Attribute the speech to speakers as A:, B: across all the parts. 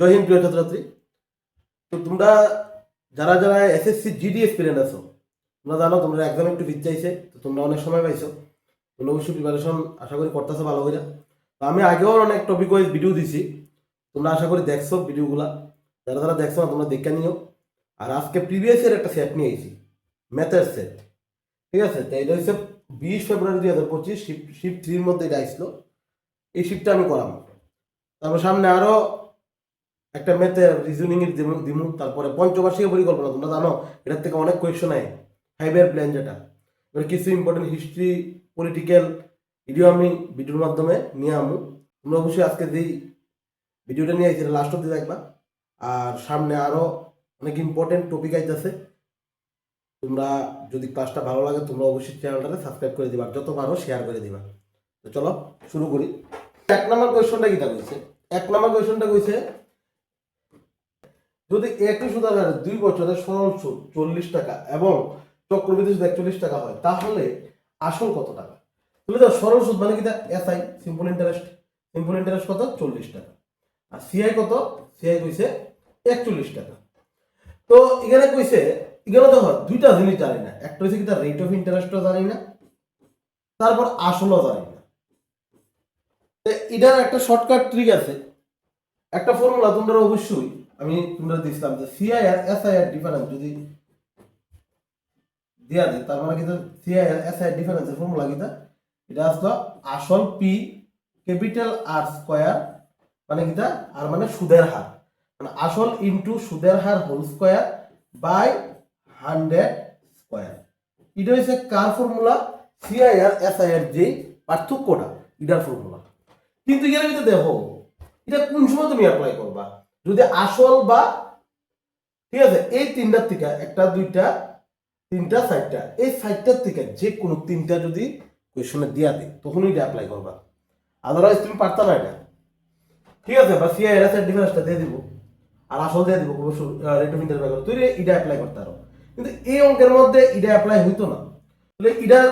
A: জয় হিন্দ প্রিয় ছাত্রছাত্রী। তো তোমরা যারা যারা এসএসসি জিডি এক্সপিরিয়েন্স আছো, তোমরা জানো তোমরা এক্সাম একটু ভিজ চাইছে, তো তোমরা অনেক সময় পাইছো, তোমরা অবশ্যই প্রিপারেশন আশা করি করতেছো ভালো করে। তো আমি আগেও অনেক টপিক ওয়াইজ ভিডিও দিছি, তোমরা আশা করি দেখছো ভিডিওগুলা। যারা যারা দেখছো না তোমরা দেখে নিও। আর আজকে প্রিভিয়াস ইয়ার একটা সেট নিয়ে এসেছি, ম্যাথের সেট। ঠিক আছে, তো এটা হচ্ছে 20 ফেব্রুয়ারি 2025 শিফট 3-র মধ্যে এটা আসলো। এই শিফটটা আমি করাম। তারপর সামনে আরো একটা ম্যাথের রিজনিং এর দিমু, তারপরে পঞ্চবার্ষিক পরিকল্পনা তোমরা জানো এটার থেকে অনেক কোয়েশ্চন আয়, 5-এর প্ল্যান যেটা। এবার কিছু ইম্পর্টেন্ট হিস্ট্রি, পলিটিক্যাল ভিডিও আমি ভিডিওর মাধ্যমে নিয়ে আমু। তোমরা অবশ্যই আজকে যেই ভিডিওটা নিয়ে আইছি লাস্ট অব্দি দেখবা। আর সামনে আরো অনেক ইম্পর্টেন্ট টপিক আইতেছে। তোমরা যদি ক্লাসটা ভালো লাগে তোমরা অবশ্যই চ্যানেলটাকে সাবস্ক্রাইব করে দিবা, আর যত পারো শেয়ার করে দিবা। তো চলো শুরু করি। 1 নম্বর কোয়েশ্চনটা কিটা কইছে? 1 নম্বর কোয়েশ্চনটা কইছে, যদি একই সুদের হারে 2 বছরের সরল সুদ 40 টাকা এবং চক্রবৃদ্ধি সুদ 41 টাকা হয়, তাহলে আসল কত টাকা? তাহলে তো সরল সুদ মানে কি? SI, simple interest. Simple interest কত? 40 টাকা। আর সিআই কত? সিআই কইছে 41 টাকা। তো এখানে কইছে, এখানে দেখো দুইটা জিনিস জানি না। একটা হচ্ছে কি, তার রেট অফ ইন্টারেস্টও জানি না, তারপর আসলও জানি না। এটার একটা শর্টকাট ট্রিক আছে, একটা ফর্মুলা তোমরা অবশ্যই আমি তোমরা দিছিলাম যে সিআই আর এসআই এর ডিফারেন্স যদি দেয়া যায়, তার মানে কিন্তু সিআই আর এসআই এর ডিফারেন্সের ফর্মুলা কিটা? এটা আসলো আসল পি ক্যাপিটাল আর স্কয়ার, মানে কিটা? আর মানে সুদের হার, মানে আসল ইনটু সুদের হার হোল স্কয়ার বাই 100 স্কয়ার। এটা হচ্ছে কার ফর্মুলা? সিআই আর এসআই এর যে পার্থক্যটা, এটার ফর্মুলা। কিন্তু এর ভিতরে দেখো এটা কোন সময় তুমি অ্যাপ্লাই করবা? যদি আসল বা, ঠিক আছে, এই তিনটার থেকে একটা, দুইটা, তিনটা, চারটা, এই চারটার থেকে যে কোনো তিনটা যদি কোয়েশনে দিয়া দেয় তখনই এটা অ্যাপ্লাই করবা। আদারওয়াইজ তুমি পারতা না এটা। ঠিক আছে, বা সিআই এর এসআই ডিফারেন্সটা দিয়ে দিব আর আসল দিয়ে দিব, রেট অফ ইন্টারেস্ট তুই এটা অ্যাপ্লাই করতে পারো। কিন্তু এই অঙ্কের মধ্যে এটা অ্যাপ্লাই হইতো না। তাহলে এটার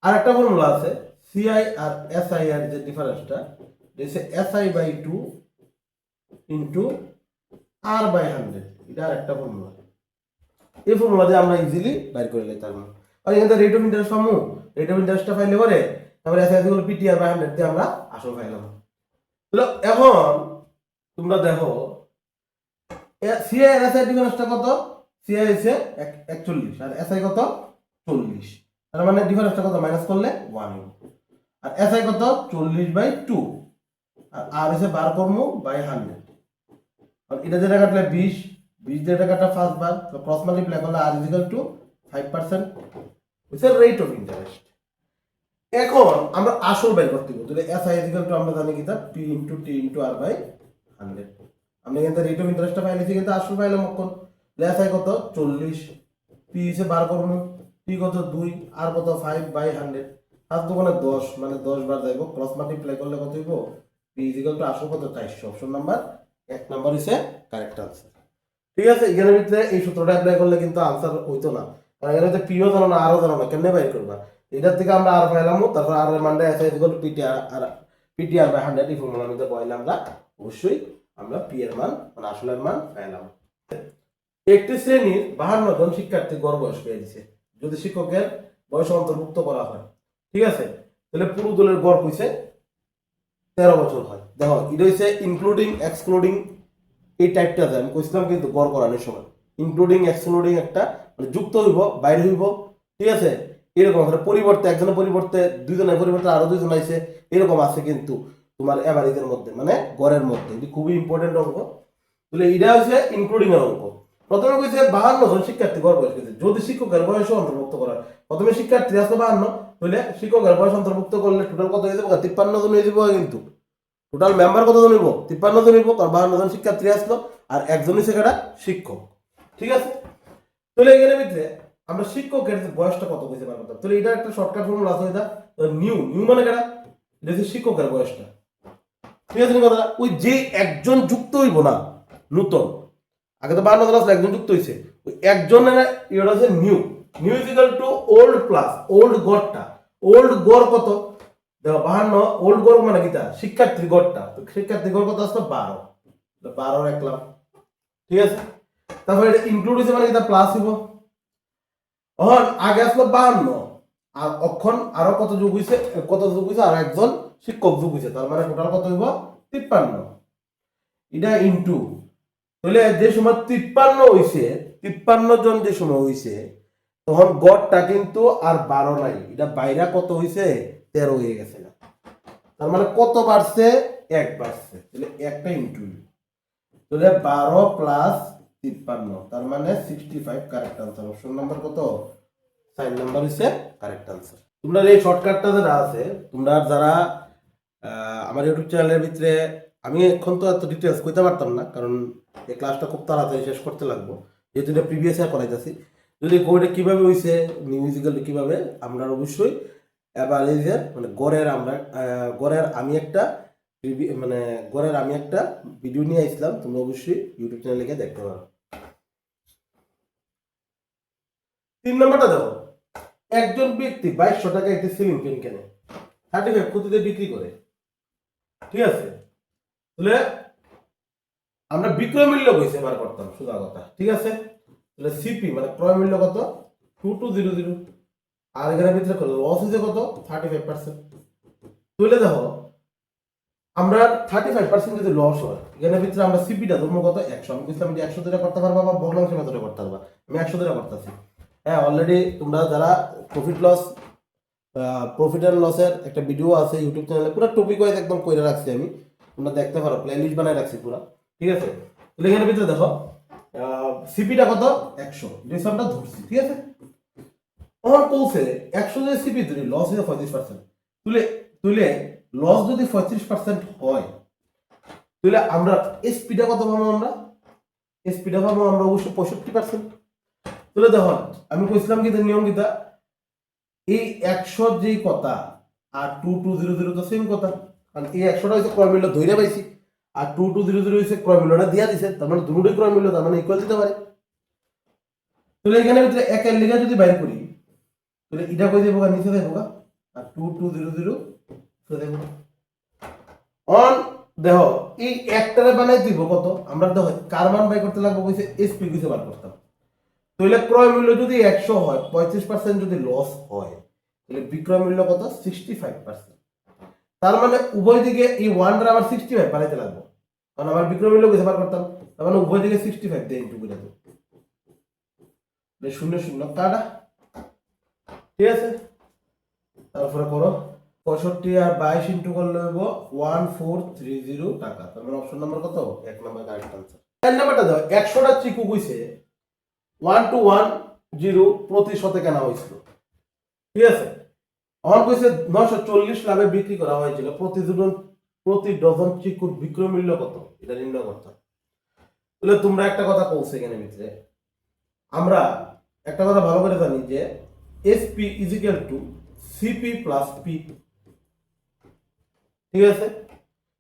A: আর একটা ফর্মুলা আছে, সিআই আর এসআই এর যে ডিফারেন্সটা, SI by 2 into R by 100, এটা আর একটা ফর্মুলা। এই ফর্মুলা দিয়ে আমরা ইজিলি বাইর করে নিতে পারবো। আর এখানে রেট অফ ইন্টারেস্ট পাবো, রেট অফ ইন্টারেস্টটা ফাইলে করে তারপরে SI equal PT R by 100 দিয়ে আমরা আসল পাইলাম। তাহলে এখন তোমরা দেখো সিআই আর এসআই ডিফারেন্সটা কত? সিআই হচ্ছে 41 আর এসআই কত? 40। তার মানে ডিফারেন্সটা কত? মাইনাস করলে 1 হবে। আর এসআই কত? 40/2 আর আর হচ্ছে 12 কর্ম বাই 100। আর এটা যেটা কাটলে 20 যেটা কাটা ফার্স্ট বার, তো ক্রস মাল্টিপ্লাই করলে আর ইকুয়াল টু 5% হচ্ছে রেট অফ ইন্টারেস্ট। এখন আমরা আসল বের করতে হবে। তাহলে এসআই ইকুয়াল টু আমরা জানি কি, তা P into T into R by 100। আমরা এখানে রেট অফ ইন্টারেস্টটা পাইলেছি, কিন্তু আসল পাইলাম কখন? এসআই কত? 40, পি হিসেবে 12 করব, টি কত? 2, আর কত? 5/100। আর দোকানে 10, মানে 10 বার যাইব, ক্রস মাল্টিপ্লাই করলে কত হইব? পি ইকুয়াল টু আসল কত? 400। অপশন নাম্বার 1 নাম্বার হইছে কারেক্ট আনসার। ঠিক আছে, এখানের ভিতরে এই সূত্রটা অ্যাপ্লাই করলে কিন্তু আনসার হইতো না, কারণ এখানে তো পিও জানো না, আরও জানো না, কেমনে বাইর করবা? এটার থেকে আমরা আর পাইলাম, তারপর আর এর মানটা SI equal to PTR by 100 এই ফর্মুলার মধ্যে পাইলাম আমরা। অবশ্যই আমরা পি এর মান, মানে আসলের মান পাইলাম। একটি শ্রেণীর 52 জন শিক্ষার্থী গড় বয়স পেয়ে দিছে যদি শিক্ষকের বয়স অন্তর্ভুক্ত করা হয়। ঠিক আছে, তাহলে পুরো দলের গড় কইছে 13 বছর হয়। দেখো এটা হইছে ইনক্লুডিং এক্সক্লুডিং এই টাইপটা আছে, আমি কইছিলাম কিন্তু গড় করানোর সময় ইনক্লুডিং এক্সক্লুডিং একটা, মানে যুক্ত হইব, বাইরে হইব। ঠিক আছে, এরকম পরিবর্তে একজনের পরিবর্তে দুইজনের পরিবর্তে আরো দুইজন আইছে, এরকম আছে কিন্তু তোমার এভারেজের মধ্যে, মানে গড়ের মধ্যে। এটি খুবই ইম্পর্টেন্ট অঙ্ক। তাহলে এটা হচ্ছে ইনক্লুডিং এর অঙ্ক। প্রথমে কইছে 52 জন শিক্ষার্থী গড় বয়স পেয়েছে যদি শিক্ষকের বয়স অন্তর্ভুক্ত করা হয়। প্রথমে শিক্ষার্থী আসলো 52, তাহলে শিক্ষকের বয়স অন্তর্ভুক্ত করলে টোটাল কত হয়ে যাবে? 53 জন হয়ে যাবে। কিন্তু টোটাল মেম্বার কত জন হইব? 53 জন হইব, কারণ 52 জন শিক্ষার্থী আসলো আর একজনই সেখানে শিক্ষক। ঠিক আছে, তাহলে এখানে ভিতরে আমরা শিক্ষকের বয়সটা কত কইতে পারবো? তাহলে এটা একটা শর্টকাট ফর্মুলা আছে, এটা নিউ মানে কেডা? এটা হচ্ছে শিক্ষকের বয়সটা। ঠিক আছে, কথা ওই যে একজন যুক্ত হইব না নতুন, আগে তো 52 জন আসলে একজন যুক্ত হইছে, ওই একজনের এটা হচ্ছে new is equal to old plus old গড়টা। ওল্ড গড় কত? দেখো 52, ওল্ড গড় মানে কিটা? শিক্ষার্থীর গড়টা। তো শিক্ষার্থীর গড় কত আসলো? 12। 12 রাখলাম, ঠিক আছে। তারপরে এটা ইনক্লুড হয়েছে মানে এটা প্লাস হইব। এখন আগে আসলো 52, আর অক্ষণ আরো কত যোগ হয়েছে, আর একজন শিক্ষক যোগ হয়েছে, তার মানে টোটাল কত হইব 53। এটা ইনটু, তাহলে যে সময় 53 হইছে, 53 জন যে সময় হইছে, তখন গড়টা কিন্তু আর 12 নাই, এটা বাইরা কত হইছে 13 হয়ে গেছে না। তার মানে কত বাড়ছে, 1 বাড়ছে, তাহলে একটা ইনটু, তাহলে 12 প্লাস 53, তার মানে 65 কারেক্ট আনসার। অপশন নাম্বার কত, 4 নাম্বার হইছে কারেক্ট আনসার। তোমরা এই শর্টকাটটা যেটা আছে, তোমরা যারা আমার ইউটিউব চ্যানেলের ভিতরে, আমি এখন তো এত ডিটেলস কইতে পারতাম না, কারণ এই ক্লাসটা খুব তাড়াতাড়ি শেষ করতে লাগবো, যেহেতু এটা প্রিভিয়াস ইয়ার করাইতেছি। যদি কোডে কিভাবে হইছে, মিউজিক্যালি কিভাবে, আমরা অবশ্যই অ্যাভারেজের মানে গড়ের আমি একটা মানে গড়ের আমি একটা ভিডিও নিয়ে আসলাম, তোমরা অবশ্যই ইউটিউব চ্যানেলে গিয়ে দেখতে পারো। 3 নম্বরটা দেখো, একজন ব্যক্তি 2200 টাকা একটি সিলিং ফ্যান কেনে, 35 প্রতিতে বিক্রি করে, ঠিক আছে। তাহলে আমরা বিক্রয় মূল্য কইছে বার করতাম সোজা কথা, ঠিক আছে। তাহলে সিপি মানে ক্রয় মূল্য কত, 2200, আর এখানে ভিতরে কত লস হইছে কত 35%। তাহলে দেখো আমরা 35% যদি লস হয়, এখানে ভিতরে আমরা সিপিটা ধরবো কত 100, আমি কইছিলাম যে 100 ধরে করতে পারবা বা ভগ্নাংশ মেথডে করতে পারবা, আমি 100 ধরে করতেছি। হ্যাঁ, অলরেডি তোমরা যারা প্রফিট এন্ড লসের একটা ভিডিও আছে ইউটিউব চ্যানেলে, পুরো টপিক ওয়াইজ একদম কইরা রাখছি আমি, তোমরা দেখতে পারো, প্লেলিস্ট বানাই রাখছি পুরো, ঠিক আছে। তাহলে এখানে ভিতরে দেখো সিপিটা কত 100, ডিসকাউন্টটা ধরছি, ঠিক আছে। আমার কৌছে 100 যদি সিপি ধরি, লস হয়ে 35%, তুলে তুলে লস যদি 35% হয়, তাহলে আমরা এসপিটা কত পাবো, এসপিটা পাবো আমরা অবশ্যই 65%। তাহলে দেখো আমি কইছিলাম কি নিয়ম কিতা, এই 100 যেই কথা আর 2200 তো সেম কথা, কারণ এই 100টা হইছে ক্রয় মূল্য ধইরা পাইছি, আর 2200 হইছে ক্রয় মূল্যটা দিয়া দিছে, তার মানে দুটোই ক্রয় মূল্য, তার মানে ইকুয়াল দিতে পারে। তাহলে এখানে ভিতরে একের লিগা যদি বাইর করি, তাহলে এটা কই দেবো নিচে দেবো, আর 2200 দেবো। অন দেখো এই একটারে বানাই দিব কত, আমরা দেখো কার মান বাই করতে লাগবে কইছে এসপি কইছে বার করতাম। তাহলে ক্রয় মূল্য যদি 100 হয়, 35% যদি লস হয়, তাহলে বিক্রয় মূল্য কত 65%। তার মানে উভয় দিকে এই 1 রা আবার 65 বানাইতে লাগবে, কারণ আমার বিক্রয় মূল্য কইছে বার করতাম, তার মানে উভয় দিকে 65 দিয়ে ইনটু করে দেব, শূন্য শূন্য কাটা, ঠিক আছে। তারপরে করো 65 আর 22 ইনটু করলে হইব 1430 টাকা, তার মানে অপশন নাম্বার কত, 1 নাম্বার কারেক্ট আনসার। 4 নাম্বারটা দাও, 100টা চিকু কইছে 1210 প্রতি শতে কেনা হয়েছিল, ঠিক আছে। আমার কইছে 940 লাভে বিক্রি করা হয়েছিল, প্রতি ডজন চিকুর বিক্রয় মূল্য কত, এটা নির্ণয় করতে। তাহলে তোমরা একটা কথা কইছে এখানে ভিতরে, আমরা একটা কথা ভালো করে জানি যে SP is equal two CP plus P, ঠিক আছে।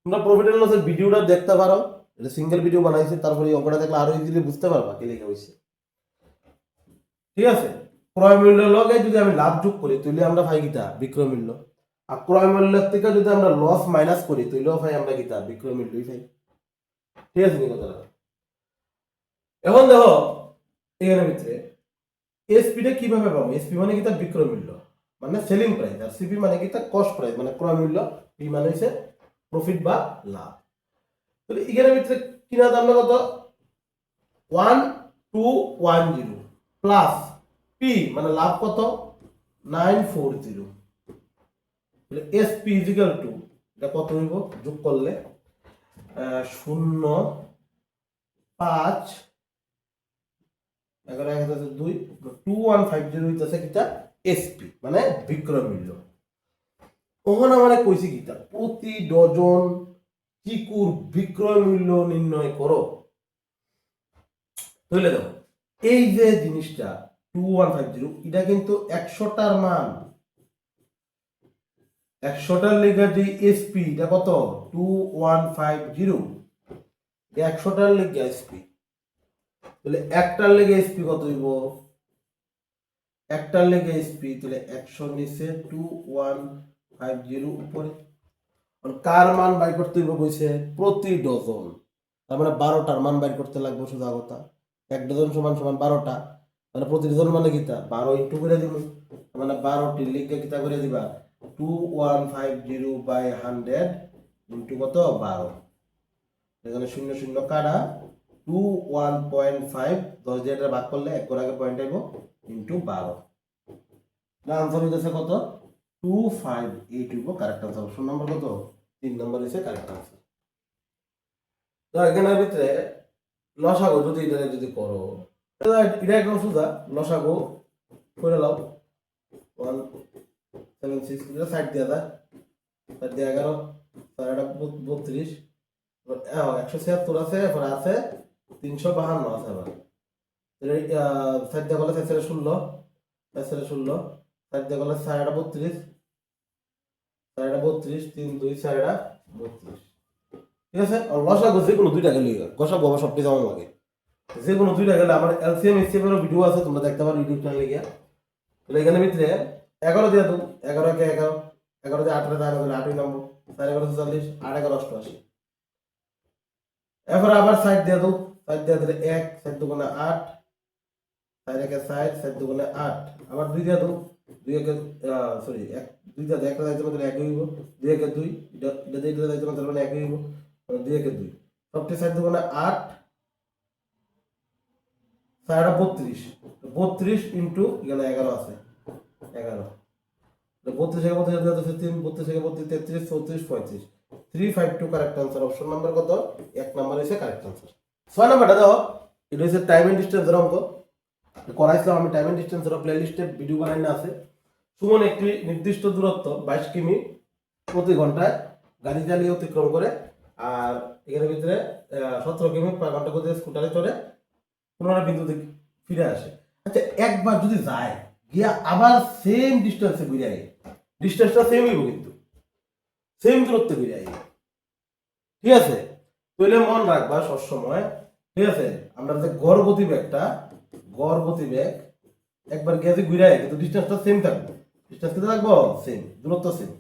A: তোমরা প্রফিট এন্ড লসের ভিডিওটা দেখতে পারো, এটা সিঙ্গেল ভিডিও বানাইছে, তারপরে অঙ্কটা দেখলে আরো ইজিলি বুঝতে পারবা কি লেখা হইছে, ঠিক আছে। ক্রয় মূল্য লগে যদি আমি লাভ যোগ করি, তাহলে আমরা পাই কিটা বিক্রয় মূল্য, আর ক্রয় মূল্যের থেকে যদি আমরা লস মাইনাস করি, তাহলেও পাই আমরা কিটা বিক্রয় মূল্যই পাই, ঠিক আছে নি কথাটা। এখন দেখো এখানে ভিতরে এসপি টা কিভাবে পাবো, এসপি মানে কিটা বিক্রয় মূল্য মানে সেলিং প্রাইস, আর সিপি মানে কিটা কস্ট প্রাইস মানে ক্রয় মূল্য, পি মানে হইছে প্রফিট বা লাভ। তাহলে এখানে ভিতরে কিনা দাম কত 1210 প্লাস পি মানে লাভ কত 940, তাহলে এসপি ইজ ইকুয়াল টু এটা কত হইব যোগ করলে 0 5 11 1002 2150 হইতাছে কিটা এসপি মানে বিক্রয় মূল্য। ওখানে আমরা কইছি কিটা প্রতি ডজন চিকুর বিক্রয় মূল্য নির্ণয় করো। তাহলে দেখো এই যে জিনিসটা 2150 এটা কিন্তু 100টার মান, 100টার লেখা যে এসপি এটা কত 2150, 100টার লেখা এসপি, তাহলে একটার লেগে এসপি কত হইব, একটার লেগে এসপি তাহলে 100 নিচে 2150 উপরে, কার মান বাই করতে হইব কইছে প্রতি ডজন, তার মানে 12টার মান বাইর করতে লাগবে সোজা কথা। 1 ডজন সমান সমান 12টা, মানে প্রতি ডজন মানে কিতা 12 ইন্টু করে দিব, মানে 12টি লিখে কিতা করে দিবা 2150/100 ইন্টু কত 12, এখানে 0 0 কাটা 21.5 10 দিয়ে এটা ভাগ করলে 1 করে আগে পয়েন্ট আইব ইন্টু 12, না আনসার হইতেছে কত 258 হইব কারেক্ট আনসার। অপশন নাম্বার কত 3 নাম্বার হইছে কারেক্ট আনসার। তো এখানের ভিতরে লসাগু যদি এটা যদি করো, এটা একদম সোজা, লসাগু করে লাও 176 এটা সাইড দিয়া যায়, সাইড দিয়ে 11 4 32 176 আছে, এরপর আছে 352 আছে, আবার সাইড দিয়ে গেলে 16 16 সাইড দিয়ে গেলে 4 32 4 32 3 2 4 32, ঠিক আছে। আর লসাগু যে কোনো দুইটা গেলে গসাগু আবার সবটি জমা লাগে, যে কোনো দুইটা গেলে আমার এলসিএম এসিএম এর ভিডিও আছে, তোমরা দেখতে পারো ইউটিউব চ্যানেলে গিয়া। তো এখানে ভিতরে 11 দিয়ে দাও, 11 কে 11 11 দিয়ে 18 দিয়ে 8 নম্বর 4 11 40 8 11 88, এরপর আবার সাইড দিয়ে দাও, সাইড দিয়ে দিলে 1 সাইড দুগুণে 8 4 একে 4 সাইড দুগুণে 8, আবার 2 দিয়ে দাও 2 একে সরি 1 2 দিয়ে 1 দাইতে মানে 1 হইব, 2 একে 2 এটা এটা দিয়ে দাইতে মানে 1 হইব, 2 একে 2 সবটি সাইড দুগুণে 8 4 32 32 ইনটু এখানে 11 আছে 11, 32 থেকে 32 যাচ্ছে 3 32 থেকে 32 33 34 35 352 কারেক্ট আনসার। অপশন নাম্বার কত 1 নাম্বার হইছে কারেক্ট আনসার। 6 নাম্বারটা দাও, এটা হইছে টাইম এন্ড ডিসটেন্সের অঙ্ক করাইছিলাম আমি, টাইম এন্ড ডিসটেন্সের প্লেলিস্টে ভিডিও বানাই না আছে। সুমন একটি নির্দিষ্ট দূরত্ব 22 কিমি প্রতি ঘন্টায় গাড়ি চালিয়ে অতিক্রম করে, আর এখানের ভিতরে 17 কিমি পার ঘন্টা গতিতে স্কুটারে চড়ে পুনরায় বিন্দুতে ফিরে আসে। আচ্ছা একবার যদি যায় গিয়া আবার সেম ডিস্টেন্সে ঘুরে আই, ডিস্টেন্সটা সেম হইব কিন্তু সেম দূরত্বে ঘুরে আই, ঠিক আছে। তাহলে মন রাখবা সবসময়, ঠিক আছে, আমরা যে গড় গতিবেগটা গড় গতিবেগ একবার গিয়ে যে ঘুরে আই কিন্তু ডিস্টেন্সটা সেম থাকবে, ডিস্টেন্স কিন্তু থাকবো সেম, দূরত্ব সেম।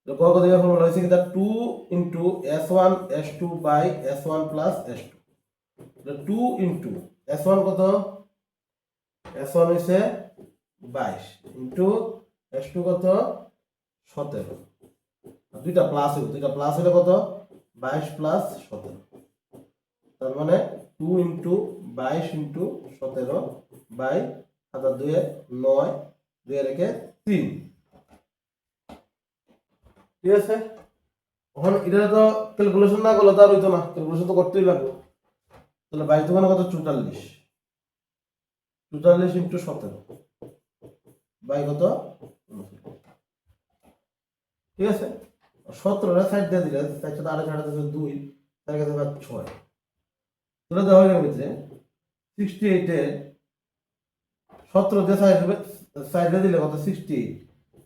A: গড় গতিবেগ ফর্মুলা হইছে কিটা 2 into s1 s2 by s1 plus s2, 2 into s1 কত s1 হইছে 22 ইনটু s2 কত 17, দুইটা প্লাস হইব, দুইটা প্লাস হলে কত 22 প্লাস 17, তার মানে 2 ইনটু 22 ইনটু 17 বাই 7 2 9 2 রেখে 3, ঠিক আছে। এখন এটা তো ক্যালকুলেশন না করলে তো আর হইতো না, ক্যালকুলেশন তো করতেই লাগবে। তাহলে 22 দোকানে কত 44 44 ইনটু 17 বাই কত 69, ঠিক আছে। 17 সাইড দিয়ে দিলে 4 সাথে 8 ছাড়া দিলে 2 তার কাছে 6, তাহলে দেওয়া হয়ে গেছে 68 এর 17 দিয়ে সাইড দিয়ে দিলে কত 68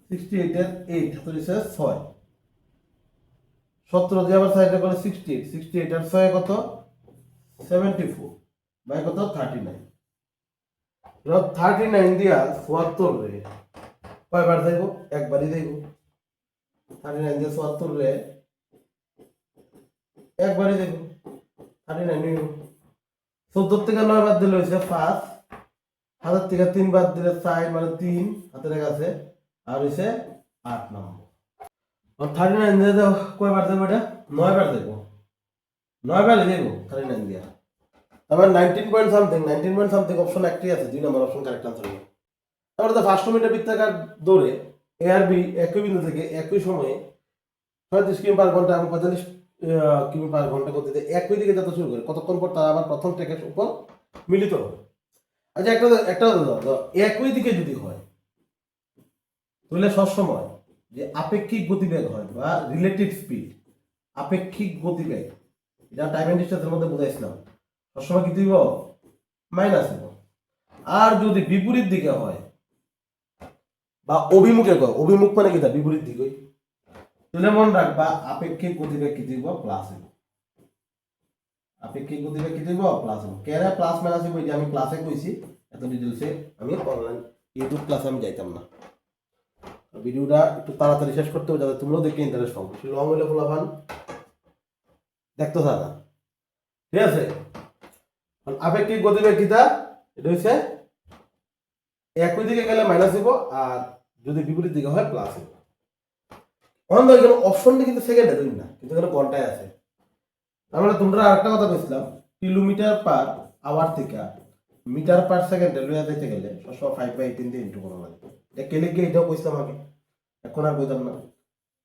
A: 68 এর 8 তো দিছে 6, 17 দিয়ে আবার সাইডে করে 68 68 এর 6 কত 74 বাই কত 39, 39 দিয়া 74 রে কয়বার যাইব একবারই যাইব, 39 দিয়ে 74 রে একবারই যাইব 39 হইব। 14 থেকে 9 বাদ দিলে হইছে 5, হাতের থেকে 3 বাদ দিলে 4 মানে 3 হাতের কাছে, আর হইছে 8 নম্বর। 39 দিয়ে দাও কয়বার যাইব, এটা 9 বার যাইব, 9 বার যাইব 39 দিয়া, তারপর 19 point something 19 point something option একটি আছে, 2 নম্বর অপশন কারেক্ট আনসার হবে। তারপরে তো 500 মিটার বৃত্তাকার দৌড়ে এ আর বি একই বিন্দু থেকে একই সময়ে 36 কিমি পার ঘন্টা এবং 45 কিমি পার ঘন্টা গতিতে একই দিকে যেতে শুরু করে, কতক্ষণ পর তারা আবার প্রথম ট্র্যাকের উপর মিলিত হবে। আচ্ছা একটা একটা একই দিকে যদি হয় তাহলে সবসময় যে আপেক্ষিক গতিবেগ হয় বা রিলেটিভ স্পিড, আপেক্ষিক গতিবেগ এটা টাইম এন্ড ডিসটেন্সের মধ্যে বুঝাইছিলাম, সবসময় কি দিব মাইনাস দিব। আর যদি বিপরীত দিকে হয় বা অভিমুখে হয়, অভিমুখ মানে কি বিপরীত দিকে, তাহলে মনে রাখবা আপেক্ষিক গতিবেগ কি দিব প্লাস দিব, আপেক্ষিক গতিবেগ কি দিব প্লাস দিব। কেন প্লাস মাইনাস দিব এটা আমি ক্লাসে কইছি, এত ডিটেইলসে আমি অনলাইন ইউটিউব ক্লাসে আমি যাইতাম না। ভিডিওটা একটু তাড়াতাড়ি শেষ করতে হবে যাতে তোমরাও দেখে ইন্টারেস্ট পাও, বেশি লং হলে ফলাফান দেখতে থাকা। ঠিক আছে। আপেক্ষিক গতিবেগ কিটা, এটা হচ্ছে একই দিকে গেলে মাইনাস দিব আর যদি বিপরীত দিকে হয় প্লাস দিব। অন্য এখানে অপশনটা কিন্তু সেকেন্ডে ধরি না, কিন্তু এখানে ঘন্টায় আছে। তার মানে তোমরা আরেকটা কথা বলছিলাম, কিলোমিটার পার আওয়ার থেকে মিটার পার সেকেন্ডে লইয়া যাইতে গেলে সবসময় 5/18 দিয়ে ইন্টু করা লাগে। এটা কেলে গিয়ে এটাও কইছিলাম আগে, এখন আর কইতাম না।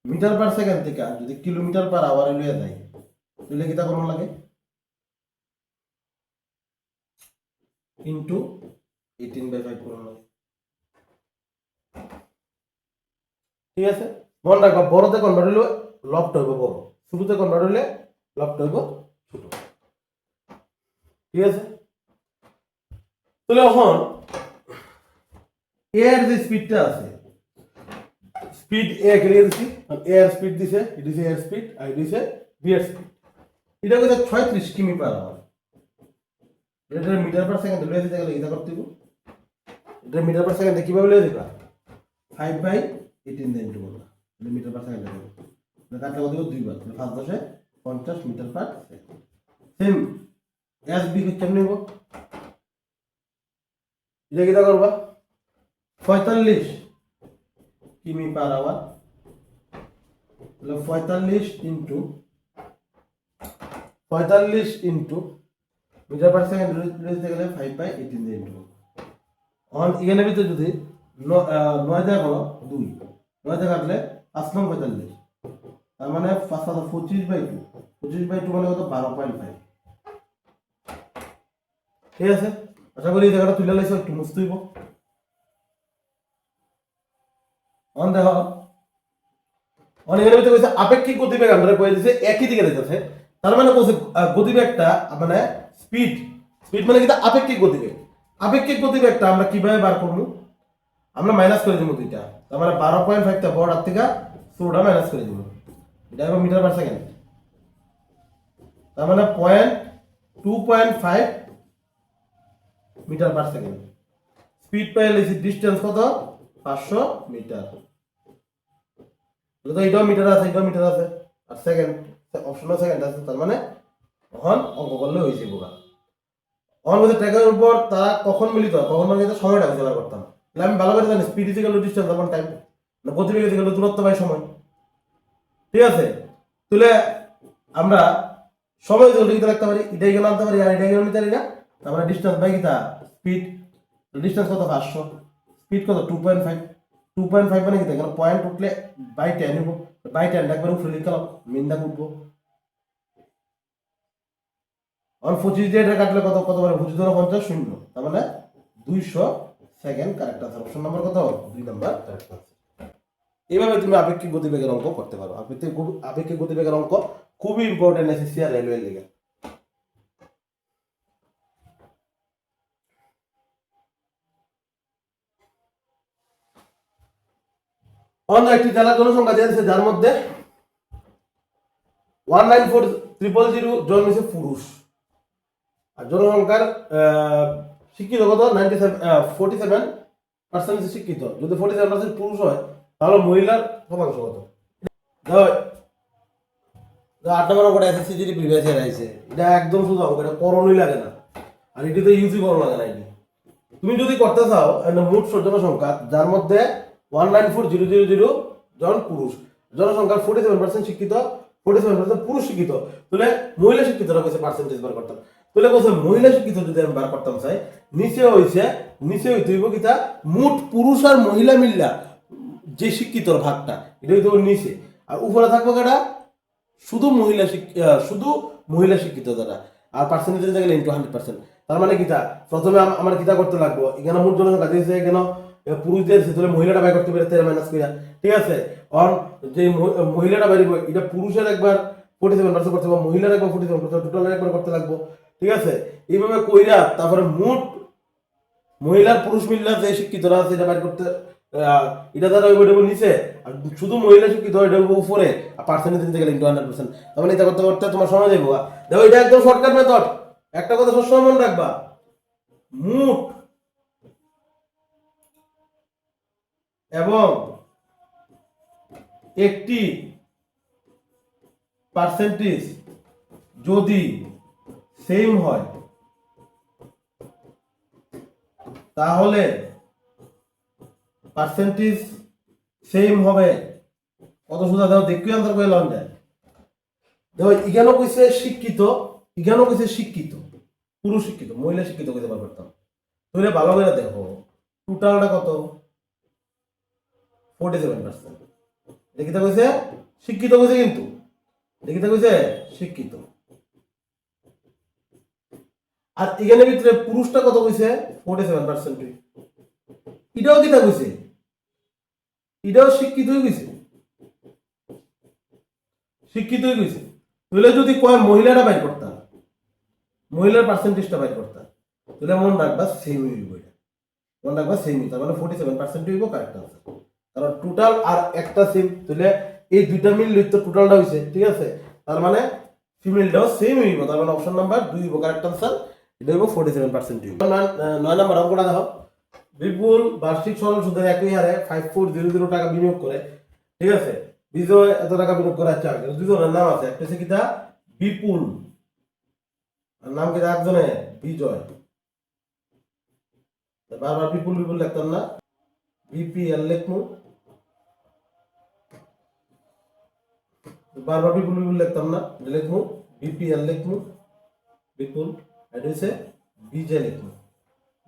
A: মিটার পার সেকেন্ড থেকে যদি কিলোমিটার পার আওয়ারে লইয়া যায় তাহলে কিটা করা লাগে, ইন্টু 18/5 করা লাগে। ঠিক আছে, মনে রাখবা বড়তে কনভার্ট হইলে লবটা হইব বড়, ছোটতে কনভার্ট হইলে লবটা হইব ছোট। ঠিক আছে, তাহলে এখন এর যে স্পিডটা আছে, স্পিড এ কে দিয়েছি, এর স্পিড দিছে, এটা দিছে এর স্পিড আর এটা দিছে বি এর স্পিড। এটা কইছে 36 কিমি পার আওয়ার। এটা মিটার পার সেকেন্ড লইয়া দিতে গেলে এটা করতে দিব, এটা মিটার পার সেকেন্ডে কিভাবে লইয়া দিবা, 5/18 দিয়ে ইন্টু করবা, এটা মিটার পার সেকেন্ডে দেব, এটা কাটলে কত দিব 2 বার, তাহলে 5 10 50 metre per second. Same S B কেমনে নিব, এটা কিটা করবা 45 কিমি পার আওয়ার, তাহলে 45 ইন্টু মিটার পার সেকেন্ড দিতে গেলে 5/18 দিয়ে ইন্টু। অন এখানে ভিতরে যদি 9 দিয়ে করো 2, 9 দিয়ে কাটলে 5 নং 45, তার মানে 25/2, 25/2 মানে কত 12.5। ঠিক আছে, আশা করি এই জায়গাটা তুলে লাইছো, একটু মুছতে হইব। অন দেখো, অন এখানে ভিতরে কইছে আপেক্ষিক গতিবেগ আমরা কই দিছে একই দিকে যাইতেছে, তার মানে কইছে গতিবেগটা মানে স্পিড, স্পিড মানে কি আপেক্ষিক গতিবেগ। আপেক্ষিক গতিবেগটা আমরা কিভাবে বার করব, আমরা মাইনাস করে দিব দুইটা, তার মানে 12.5 টা বড় থেকে ছোটটা মাইনাস করে দিব, এটা হবে মিটার পার সেকেন্ড, তার মানে 2.5 মিটার পার সেকেন্ড। স্পিড পাইলে ডিসটেন্স কত 500 মিটার, তো এটাও মিটার আছে, এটাও মিটার আছে, আর সেকেন্ড অপশনাল সেকেন্ড আছে, তার মানে তখন অঙ্ক করলে হয়ে যাবে। অন বলতে ট্র্যাকের উপর তারা কখন মিলিত হয়, কখন মানে সময়টা খুঁজে বার করতাম, তাহলে আমি ভালো করে জানি speed is equal two distance আপন টাইম, না গতিবেগ ইজ ইকুয়াল টু দূরত্ব বাই সময়। ঠিক আছে, তাহলে আমরা সময় যদি লিখতে রাখতে পারি, এটাই গেল আনতে পারি আর এটাই গেল নিতে পারি না, তার মানে ডিসটেন্স বাই কিটা স্পিড, ডিসটেন্স কত 500, স্পিড কত 2.5, 2.5 মানে কি এখানে পয়েন্ট উঠলে বাই 10 নিব, বাই 10 একবার উপরে লিখলাম, মিন দাগ উঠবো। আর 25 দিয়ে এটা কাটলে কত কত পারে 25 ধরো 50 শূন্য, তার মানে 200 second correct answer. Option number কত 2 নাম্বার কারেক্ট আনসার। এইভাবে তুমি আপেক্ষিক গতিবেগের অঙ্ক করতে পারো। আপেক্ষিক গতিবেগের অঙ্ক খুবই ইম্পর্টেন্ট এসএসসি আর রেলওয়ে লেগে। অন্য একটি জেলার জনসংখ্যা দিয়েছে যার মধ্যে 194,000 জন হচ্ছে পুরুষ, আর জনসংখ্যার শিক্ষিত কত 47% শিক্ষিত। যদি 47% পুরুষ হয় তাহলে মহিলার শতাংশ কত? 8 নম্বর অঙ্কটা এসএসসি জিডি প্রিভিয়াস ইয়ার আইছে, এটা একদম শুধু অঙ্ক, এটা করণই লাগে না, আর এটি তো ইউজই করা লাগে না। এটি তুমি যদি করতে চাও মোট জনসংখ্যা যার মধ্যে 194,000 জন পুরুষ, জনসংখ্যার 47% শিক্ষিত, 47% পুরুষ শিক্ষিত, তাহলে মহিলা শিক্ষিতরা কইছে পার্সেন্টেজ বার করতাম, তাহলে কইছে মহিলা শিক্ষিত যদি আমি বার করতাম চাই, নিচে হইতে হইব কিতা মোট পুরুষ আর মহিলা মিল্লা যে শিক্ষিতর ভাগটা, এটা হইতে নিচে, আর উপরে থাকবো কেটা শুধু মহিলা শিক্ষিত যারা, আর পার্সেন্টেজ গেলে ইন্টু 100%। তার মানে কিতা প্রথমে আমার কিতা করতে লাগবো, এখানে মোট জনসংখ্যা দিয়েছে, এখানে পুরুষদের তাহলে মহিলাটা বাই করতে পারে 13 মাইনাস কইরা। ঠিক আছে, আর যে মহিলাটা বাড়িব এটা পুরুষের একবার 47% করতে হবে, মহিলার একবার 47%, টোটাল একবার করতে লাগবো। ঠিক আছে, এইভাবে কইরা তারপরে মোট মহিলার পুরুষ মিল্লা যে শিক্ষিতরা আছে এটা বাইর করতে, এটা দ্বারা ওই বইটা নিচে, আর শুধু মহিলা শিক্ষিত এটা উপরে, আর পার্সেন্টেজ দিতে গেলে ইন্টু 100%। তার মানে এটা করতে করতে তোমার সময় যাবো। দেখো এটা একদম শর্টকাট মেথড, একটা কথা সবসময় মনে রাখবা, মোট এবং একটি পার্সেন্টেজ যদি সেম হয় তাহলে পার্সেন্টেজ সেম হবে। কত সোজা দাও দেখি আনসার করে লন যায়। দেখো এখানেও কইছে শিক্ষিত, এখানেও কইছে শিক্ষিত, পুরুষ শিক্ষিত, মহিলা শিক্ষিত কইতে পারতাম। তাহলে ভালো করে দেখো টোটালটা কত, 47%। দেখিতে কইছে শিক্ষিত কইছে, কিন্তু দেখিতে কইছে শিক্ষিত। আর এখানে ভিতরে পুরুষটা কত কইছে, 47%। এটাও কিতা কইছে, এটাও শিক্ষিতই কইছে, শিক্ষিতই কইছে। তাহলে যদি কয় মহিলাটা বাইর করতাম, মহিলার পার্সেন্টেজটা বাইর করতাম, তাহলে মন রাখবা সেম হইব, এটা মন রাখবা সেম, তার মানে 47% হইব কারেক্ট আনসার। কারণ টোটাল আর একটা সেম, তাহলে এই দুইটা মিললে তো টোটালটা হইছে, ঠিক আছে। তার মানে ফিমেলটাও সেম হইব, তার মানে অপশন নাম্বার 2 হইব কারেক্ট আনসার। এটা হইব 47% হইব। 9 নাম্বার অঙ্কটা দেখো, বিপুল বার্ষিক সরল সুদের একই হারে 5400 টাকা বিনিয়োগ করে, ঠিক আছে। বিজয় এত টাকা বিনিয়োগ করে, আচ্ছা দুজনের নাম আছে, একটা হচ্ছে কিটা বিপুল, আর নাম কিটা একজনে বিজয়। বারবার বিপুল বিপুল লিখতাম না, বিপিএল লিখমু, বারবার বিপুল বিপুল লিখতাম না, লিখমু বিপিএল লিখমু, বিপুল। এটা হচ্ছে বিজয় লিখমু,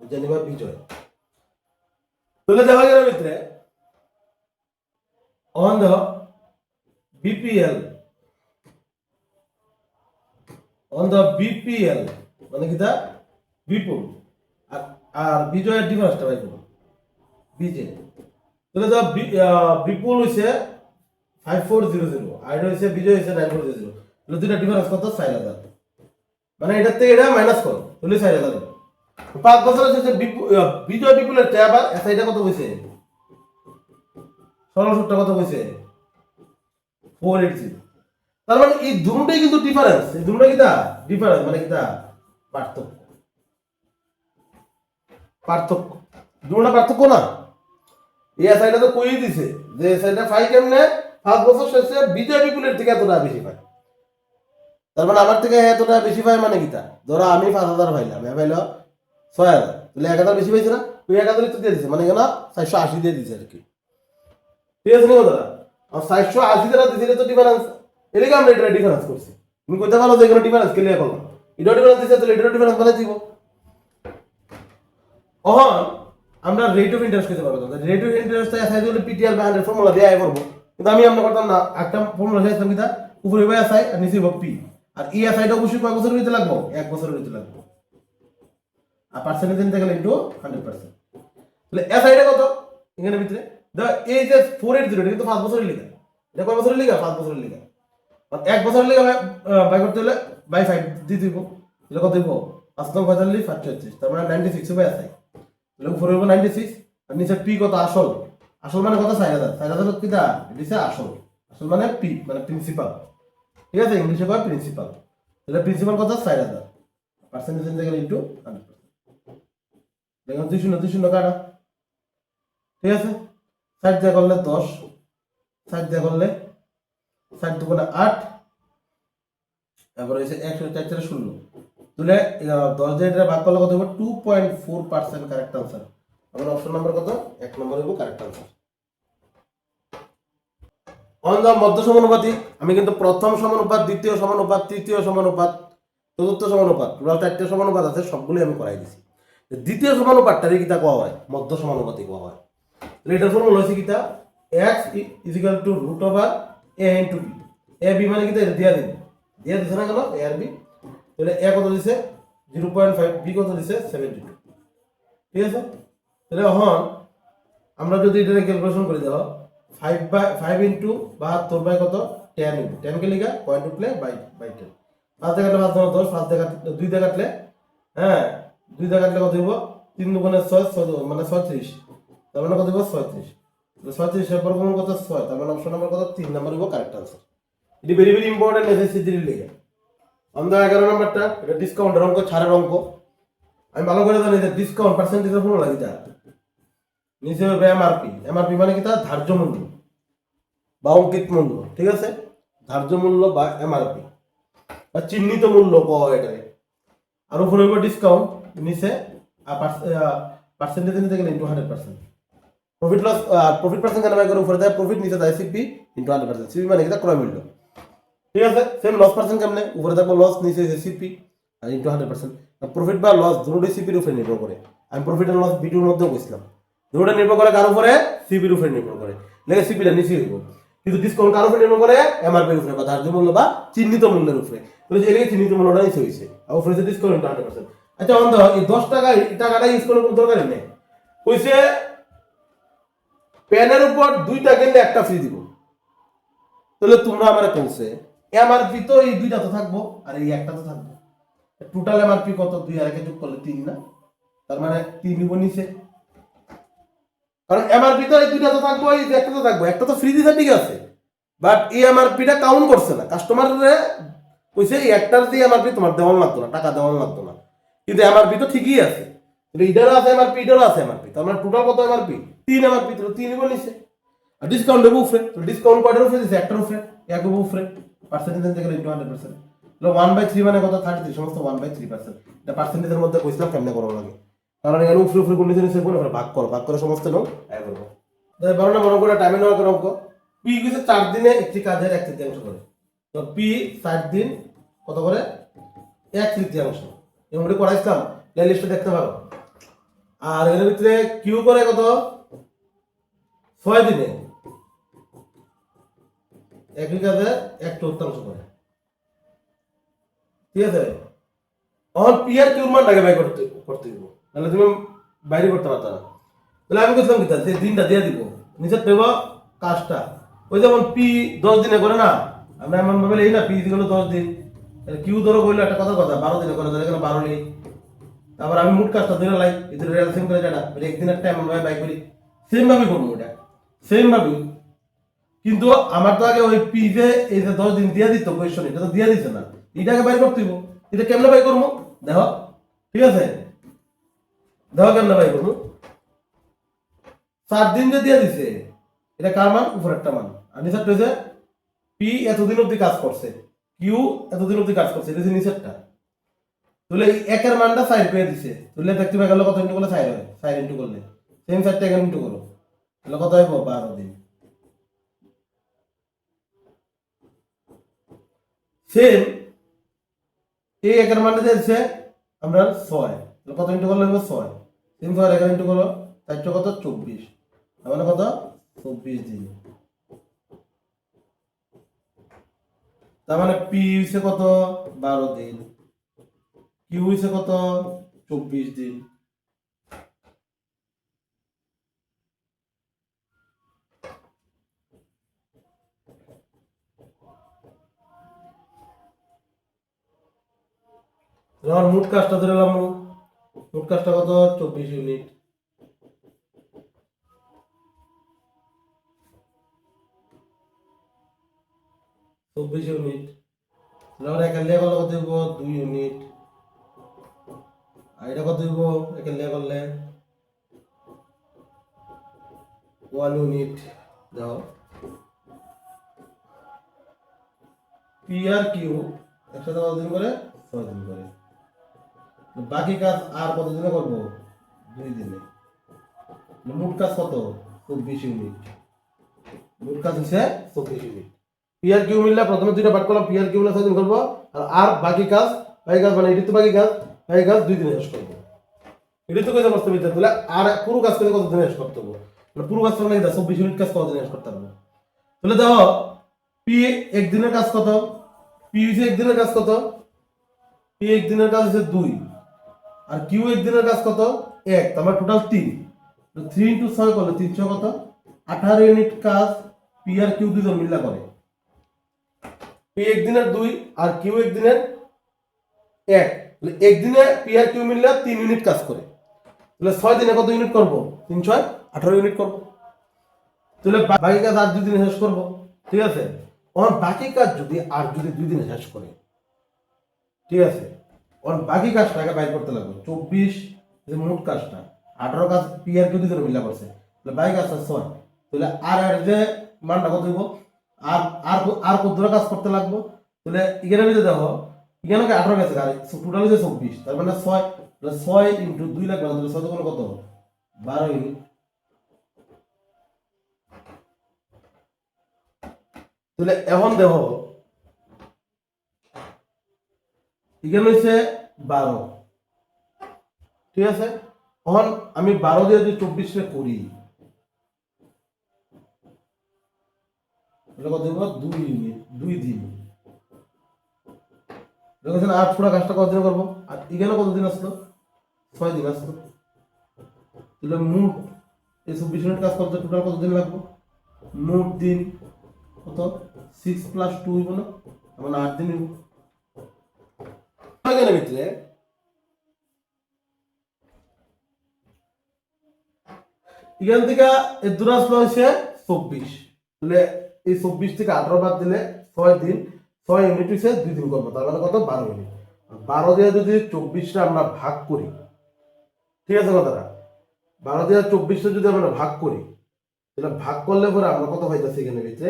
A: বুঝে নিবা বিজয়। তাহলে দেখা গেল ভিতরে on the BPL, on the BPL মানে কিটা বিপুল, আর বিজয়ের ডিফারেন্সটা বাই করব বিজয়। তাহলে তো বিপুল হইছে 5400 আর এটা হইছে বিজয় হইছে 9400, তাহলে দুইটা ডিফারেন্স কত, 4000। মানে এটার থেকে এটা মাইনাস করো, তাহলে 4000 হবে। 5 বছর হচ্ছে বিজয় বিপুলের চেয়ে আবার এসআইটা কত হইছে, সরল সুদটা কত হইছে 480। তার মানে এই দুটোটাই কিন্তু ডিফারেন্স, এই দুটোটা কিটা ডিফারেন্স, মানে কিটা পার্থক্য, পার্থক্য, দুটোটা পার্থক্য না। এই এসআইটা তো কইই দিছে যে এসআইটা পাই কেমনে, 5 বছর শেষে বিজয় বিপুলের থেকে এতটা বেশি পায়। তার মানে আমার থেকে এতটা বেশি পায় মানে কিটা, ধরো আমি 5000 পাইলাম, এ পাইলো 6000, তাহলে 1000 বেশি পাইছে না, ওই 1000 তো দিয়ে দিছে, মানে কেন 480 দিয়ে দিছে আর কি, ঠিক আছে নি কথাটা। আর 480 টাকা দিছিলে তো ডিফারেন্স, এদিকে আমরা এটা ডিফারেন্স করছি। তুমি কইতে পারো যে এখানে ডিফারেন্স ক্লিয়ার করলাম, এটা ডিফারেন্স দিছে, তাহলে এটা ডিফারেন্স মানে দিব। অহন আমরা রেট অফ ইন্টারেস্ট কইতে পারবো, রেট অফ ইন্টারেস্ট এসআই দিলে পিটিআর বাই 100 ফর্মুলা দিয়ে আই করব, কিন্তু আমি আমরা করতাম না, একটা ফর্মুলা চাইতাম কিটা উপরে বাই এসআই আর নিচে হবে পি, আর এই এসআইটা অবশ্যই কয় বছর হইতে লাগবে, 1 বছর হইতে লাগবে, আর পার্সেন্টেজ নিতে গেলে ইনটু 100%। তাহলে এসআইটা কত এখানে ভিতরে দাও, এই যে 480 এটা কিন্তু 5 বছরের লেখা, এটা কয় বছরের লেখা, 5 বছরের লেখা। আর 1 বছরের লেখা বাই করতে হলে বাই 5 দিয়ে দিব, তাহলে কত দিব 5 9 45 35, তার মানে 96 হবে এসআই। তাহলে উপরে হবে 96, আর নিচে পি কত, আসল, আসল মানে কত 4000, 4000 কিটা দিছে আসল, আসল মানে পি মানে প্রিন্সিপাল, ঠিক আছে, ইংলিশে কয় প্রিন্সিপাল। তাহলে প্রিন্সিপাল কত 4000, পার্সেন্টেজ নিতে গেলে ইনটু 100%। দেখুন 200 কাটা, ঠিক আছে। 60 দিয়ে করলে 10, 60 দিয়ে করলে 60 দুগুণে 8, তারপরে হচ্ছে 104 0, তাহলে 10 দিয়ে এটা ভাগ করলে কত হবে 2.4% কারেক্ট আনসার। আমার অপশন নাম্বার কত, 1 নম্বর হবে কারেক্ট আনসার। অন দা মধ্য সমানুপাতিক, আমি কিন্তু প্রথম সমানুপাত, দ্বিতীয় সমানুপাত, তৃতীয় সমানুপাত, চতুর্থ সমানুপাত, টোটাল 4টে সমানুপাত আছে, সবগুলো আমি করাই দিছি। দ্বিতীয় সমানুপাতটারে কিটা কোয়া হয়, মধ্য সমানুপাতিক কোয়া হয়। এটার ফর্মুলা হচ্ছে কিটা x = √a * b, a b মানে কিটা দিয়া দিন, দিয়া দিছে না কেন a আর b, তাহলে a কত দিছে 0.5, b কত দিছে 72, ঠিক আছে। তাহলে এখন আমরা যদি এটা ক্যালকুলেশন করে দাও 5 ইনটু 72 বাই কত 10, 10 কে লিখা পয়েন্ট উঠলে বাই 10, 5 দিয়ে কাটলে 5 × 10, 5 দিয়ে কাটলে 2 দিয়ে কাটলে, হ্যাঁ 2 দিয়ে কাটলে কত হইব 3 দুগুণে 6, 6 মানে 36, তার মানে কত হইব 36, 36 এর বর্গমূল কত 6, তার মানে অপশন নাম্বার কত 3 নাম্বার হইব কারেক্ট আনসার। এটি ভেরি ভেরি ইম্পর্টেন্ট নেসেসিটির লিখে। আমরা 11 নাম্বারটা এটা ডিসকাউন্টের অঙ্ক, ছাড়ের অঙ্ক। আমি ভালো করে জানি যে ডিসকাউন্ট পার্সেন্টেজের ফর্মুলা কিটা, নিচে হবে এমআরপি, এমআরপি মানে কিটা ধার্য মূল্য বা অঙ্কিত মূল্য, ঠিক আছে, ধার্য মূল্য বা এমআরপি বা চিহ্নিত মূল্য পাওয়া এটাকে। আর উপরে হইব ডিসকাউন্ট নিচে পার্সেন্টেজ নিতে গেলে ইন্টু 100%। প্রফিট পার্সেন্ট কেন বাই করে উপরে দেয় প্রফিট, নিচে দেয় সিপি ইন্টু 100%। সিপি মানে এটা ক্রয় মূল্য, ঠিক আছে। সেম লস পার্সেন্ট কেমনে, উপরে থাকবো লস, নিচে সিপি আর ইন্টু 100%। প্রফিট বা লস দুটোই সিপির উপরে নির্ভর করে। আমি প্রফিট আর লস ভিডিওর মধ্যেও বলছিলাম, দুটোটা নির্ভর করে কার উপরে, সিপির উপরে নির্ভর করে, লেগে সিপিটা নিচে হইব। কিন্তু ডিসকাউন্ট কার উপরে নির্ভর করে, এমআরপির উপরে বা ধার্য মূল্য বা চিহ্নিত মূল্যের উপরে। এদিকে চিহ্নিত মূল্যটা নিচে হয়েছে আর উপরে ডিসকাউন্ট ইন্টু 100%। আচ্ছা অন্ধ এই 10 টাকা টাকাটা ইউজ করার কোনো দরকারই নেই। কইছে পেনের উপর 2টা কিনলে একটা ফ্রি দিব। তাহলে তোমরা আমার কইছে এমআরপি তো এই 2টা তো থাকবো আর এই একটা তো থাকবো। টোটাল এমআরপি কত, 2 আর 1 যোগ করলে 3 না, তার মানে 3 নিব নিচে। কারণ এমআরপি তো এই 2টা তো থাকবো, এই যে একটা তো থাকবো, একটা তো ফ্রি দিছে ঠিক আছে, বাট এই এমআরপিটা কাউন্ট করছে না। কাস্টমারে কইছে এই একটার দিয়ে এমআরপি তোমার দেওয়ান লাগতো না, টাকা দেওয়ান লাগতো না, কিন্তু এমআরপি তো ঠিকই আছে। এটারও আছে এমআরপি, এটারও আছে এমআরপি, তার মানে টোটাল কত এমআরপি, 3 এমআরপি, তো 3 নিব নিচে। আর ডিসকাউন্ট দেবো উপরে, তো ডিসকাউন্ট কয়টার উপরে দিছে, একটার উপরে, এক উপরে। পার্সেন্টেজ নিতে গেলে ইন্টু 100%। 1/3 মানে কত, 33, সমস্ত 1/3%। এটা পার্সেন্টেজের মধ্যে কইছিলাম কেমনে করা লাগে, কারণ এখানে উপরে কোন নিচে নিচে কোন ভাগ করো, ভাগ করে সমস্ত নাও এক করবো। তাই বড় না মনে করে টাইমে নেওয়া করে অঙ্ক। পি কইছে 4 দিনে একটি কাজের 1/3 করে, তো পি 4 দিন কত করে, 1/3। এমনি করাইছিলাম, প্লে লিস্টে দেখতে পারো। আর এর ভিতরে কিউ করে কত, 6 দিনে একই কাজে 1/4 করে, ঠিক আছে। তখন পি আর কিউর মানটাকে বাই করতে দিব, তাহলে তুমি বাইরে করতে পারতা না। তাহলে আমি বলছিলাম কি যে দিনটা দিয়ে দিব, নিচে দেব কাজটা। ওই যেমন পি 10 দিনে করে না, আমরা এমন ভাবে এই না পি দিল 10 দিন, তাহলে কিউ ধরো বললো একটা কথা 12 দিনে করে, তাহলে এখানে 12 নেই। তারপর আমি মুট কাজটা ধরে লাই, এদের রিলেশন করে যেটা একদিনের টাইম আমরা বাই করি, সেম ভাবে করবো এটা, সেম ভাবে। কিন্তু আমার তো আগে ওই পি যে এই যে 10 দিন দিয়ে দিত কোয়েশ্চন, এটা তো দিয়ে দিছে না, এটাকে বাই করতে হইব। এটা কেমনে বাই করবো দেখো, ঠিক আছে, দেখো কেমনে বাই করবো। 7 দিন যে দিয়ে দিছে, এটা কার মান, উপর একটা মান, আর নিচের যে পি এতদিন অব্দি কাজ করছে, কিউ এতদিন অব্দি কাজ করছে, এটা যে নিচেরটা। তাহলে এই একের মানটা 4 পেয়ে দিছে, তাহলে দেখতে পাই গেল কত ইন্টু করলে 4 হয়, 4 ইন্টু করলে সেম 4টা এখানে ইন্টু করো, তাহলে কত হইব, 12 দিন। সেম এই একের মানটা দিয়েছে আমরা 6, তাহলে কত ইন্টু করলে হইব 6, সেম 6 এখানে ইন্টু করো, 4 কত 24, তার মানে কত 24 দিন। তার মানে পি হইছে কত 12 দিন, কিউ হইছে কত 24 দিন। আমার মোট কাজটা ধরে নিলাম, মোট কাজটা কত 24 ইউনিট। তাহলে এখান দিয়ে করলে কত দিব 2 ইউনিট, আর এটা কত দিব এখান দিয়ে করলে 1 ইউনিট। দাও পি আর কিউ একসাথে কত দিন করে, 6 দিন করে। বাকি কাজ আর কত দিনে করবো, 2 দিনে। মোট কাজ কত 24 ইউনিট, মোট কাজ হচ্ছে 24 ইউনিট। পি আর কিউ মিললে প্রথমে 2টা ভাগ করলাম, পি আর কিউ মিলে 6 দিন করবো, আর বাকি কাজ মানে এটি তো বাকি কাজ 2 দিনে শেষ করবো। এটি তো কইতে পারতে বিদ্যা, তাহলে আর পুরো কাজ করে কত দিনে শেষ করতে হবে, পুরো কাজ করলে 24 ইউনিট কাজ কত দিনে শেষ করতে পারবো। তাহলে দেখো পি একদিনের কাজ কত, পি হচ্ছে একদিনের কাজ কত, পি একদিনের কাজ হচ্ছে 2, আর কিউ একদিনের কাজ কত 1, তার টোটাল 3। 3 ইন্টু 6 করলে 300 কত 18 ইউনিট কাজ পি আর কিউ দুজন মিল্লা করে। পি একদিনের 2 আর কিউ একদিনের 1, তাহলে একদিনে পি আর কিউ মিললে 3 ইউনিট কাজ করে। তাহলে 6 দিনে কত ইউনিট করবো, 3 6 18 ইউনিট করবো। তাহলে বাকি কাজ আর 2 দিনে শেষ করবো, ঠিক আছে। ওর বাকি কাজ যদি 2 দিনে শেষ করে, ঠিক আছে, ওর বাকি কাজটাকে বাইর করতে লাগবে 24 যে মোট কাজটা, 18 কাজ পি আর কিউ দুজন মিলা করছে, তাহলে বাকি কাজটা 6, তাহলে আর এর যে মানটা কত হইব, আর আর আর কত কাজ করতে লাগবে। তাহলে এখানে যদি দেখো এখানে 18 গেছে আর টোটাল হচ্ছে 24, তার মানে 6 ইনটু 2 লাখ বানাতে 6 তখন কত 12 ইউনিট। তাহলে এখন দেখো এখানে হচ্ছে 12, ঠিক আছে। এখন আমি 12 দিয়ে যদি 24 রে করি তাহলে কত দেব 2 ইউনিট 2 দিন। দেখেন আর পুরো কাজটা কতদিন করবো, আর এখানে কতদিন আসলো 6 দিন আসলো। তাহলে মোট এই 24 মিনিট কাজ করতে টোটাল কতদিন লাগবে, মোট দিন কত 6 প্লাস 2 হইব না, মানে 8 দিন হইব। এখানে ভিতরে এখান থেকে এর দূর আসলো হচ্ছে 24, তাহলে এই 24 থেকে 18 বাদ দিলে 6 দিন, 6 ইউনিট হচ্ছে 2 দিন করবো, তার মানে কত 12 ইউনিট। 12 দিয়ে যদি 24টা আমরা ভাগ করি, ঠিক আছে কথাটা, 12 দিয়ে 24টা যদি আমরা ভাগ করি তাহলে ভাগ করলে পরে আমরা কত পাইতেছি এখানে ভিতরে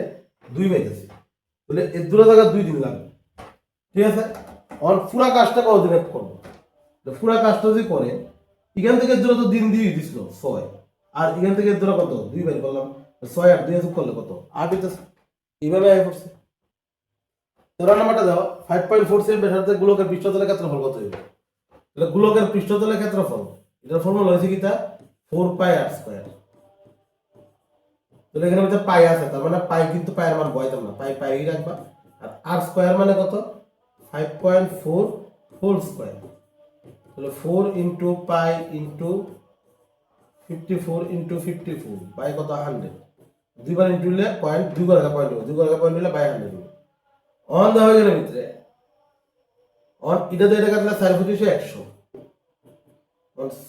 A: 2 পাইতেছি, তাহলে এর দূরে জায়গা 2 দিন লাগবে, ঠিক আছে। আর পুরা কাজটা কতদিনে করবো, পুরা কাজটা যদি করে এখান থেকে দূরে তো দিন দিয়ে দিছিল 6, আর এখান থেকে দূরে কত 2 বের করলাম, 6 আর 2 যোগ করলে কত 8 হইতেছে। এইভাবে আয় করছে। তেরো নাম্বারটা দাও 5.47 ব্যাসার্ধে গোলকের পৃষ্ঠতলের ক্ষেত্রফল কত হইবে। তাহলে গোলকের পৃষ্ঠতলের ক্ষেত্রফল এটার ফর্মুলা হয়েছে কি তা 4 পাই আর স্কয়ার। তাহলে এখানে মধ্যে পাই আছে, তার মানে পাই কিন্তু পায়ের মান বইতাম না, পাই পাই রাখবা। আর আর স্কয়ার মানে কত 5.4 হোল স্কয়ার, তাহলে 4 into pi into 54 into 54 by কত 100, দুইবার ইনটু হলে পয়েন্ট, দুই করে পয়েন্ট হবে, দুই করে পয়েন্ট হলে বাই 100 হবে। অন দেওয়া হয়ে গেল ভিতরে অন এটা দিয়ে এটা কাটলে 4 পঁচিশে 100,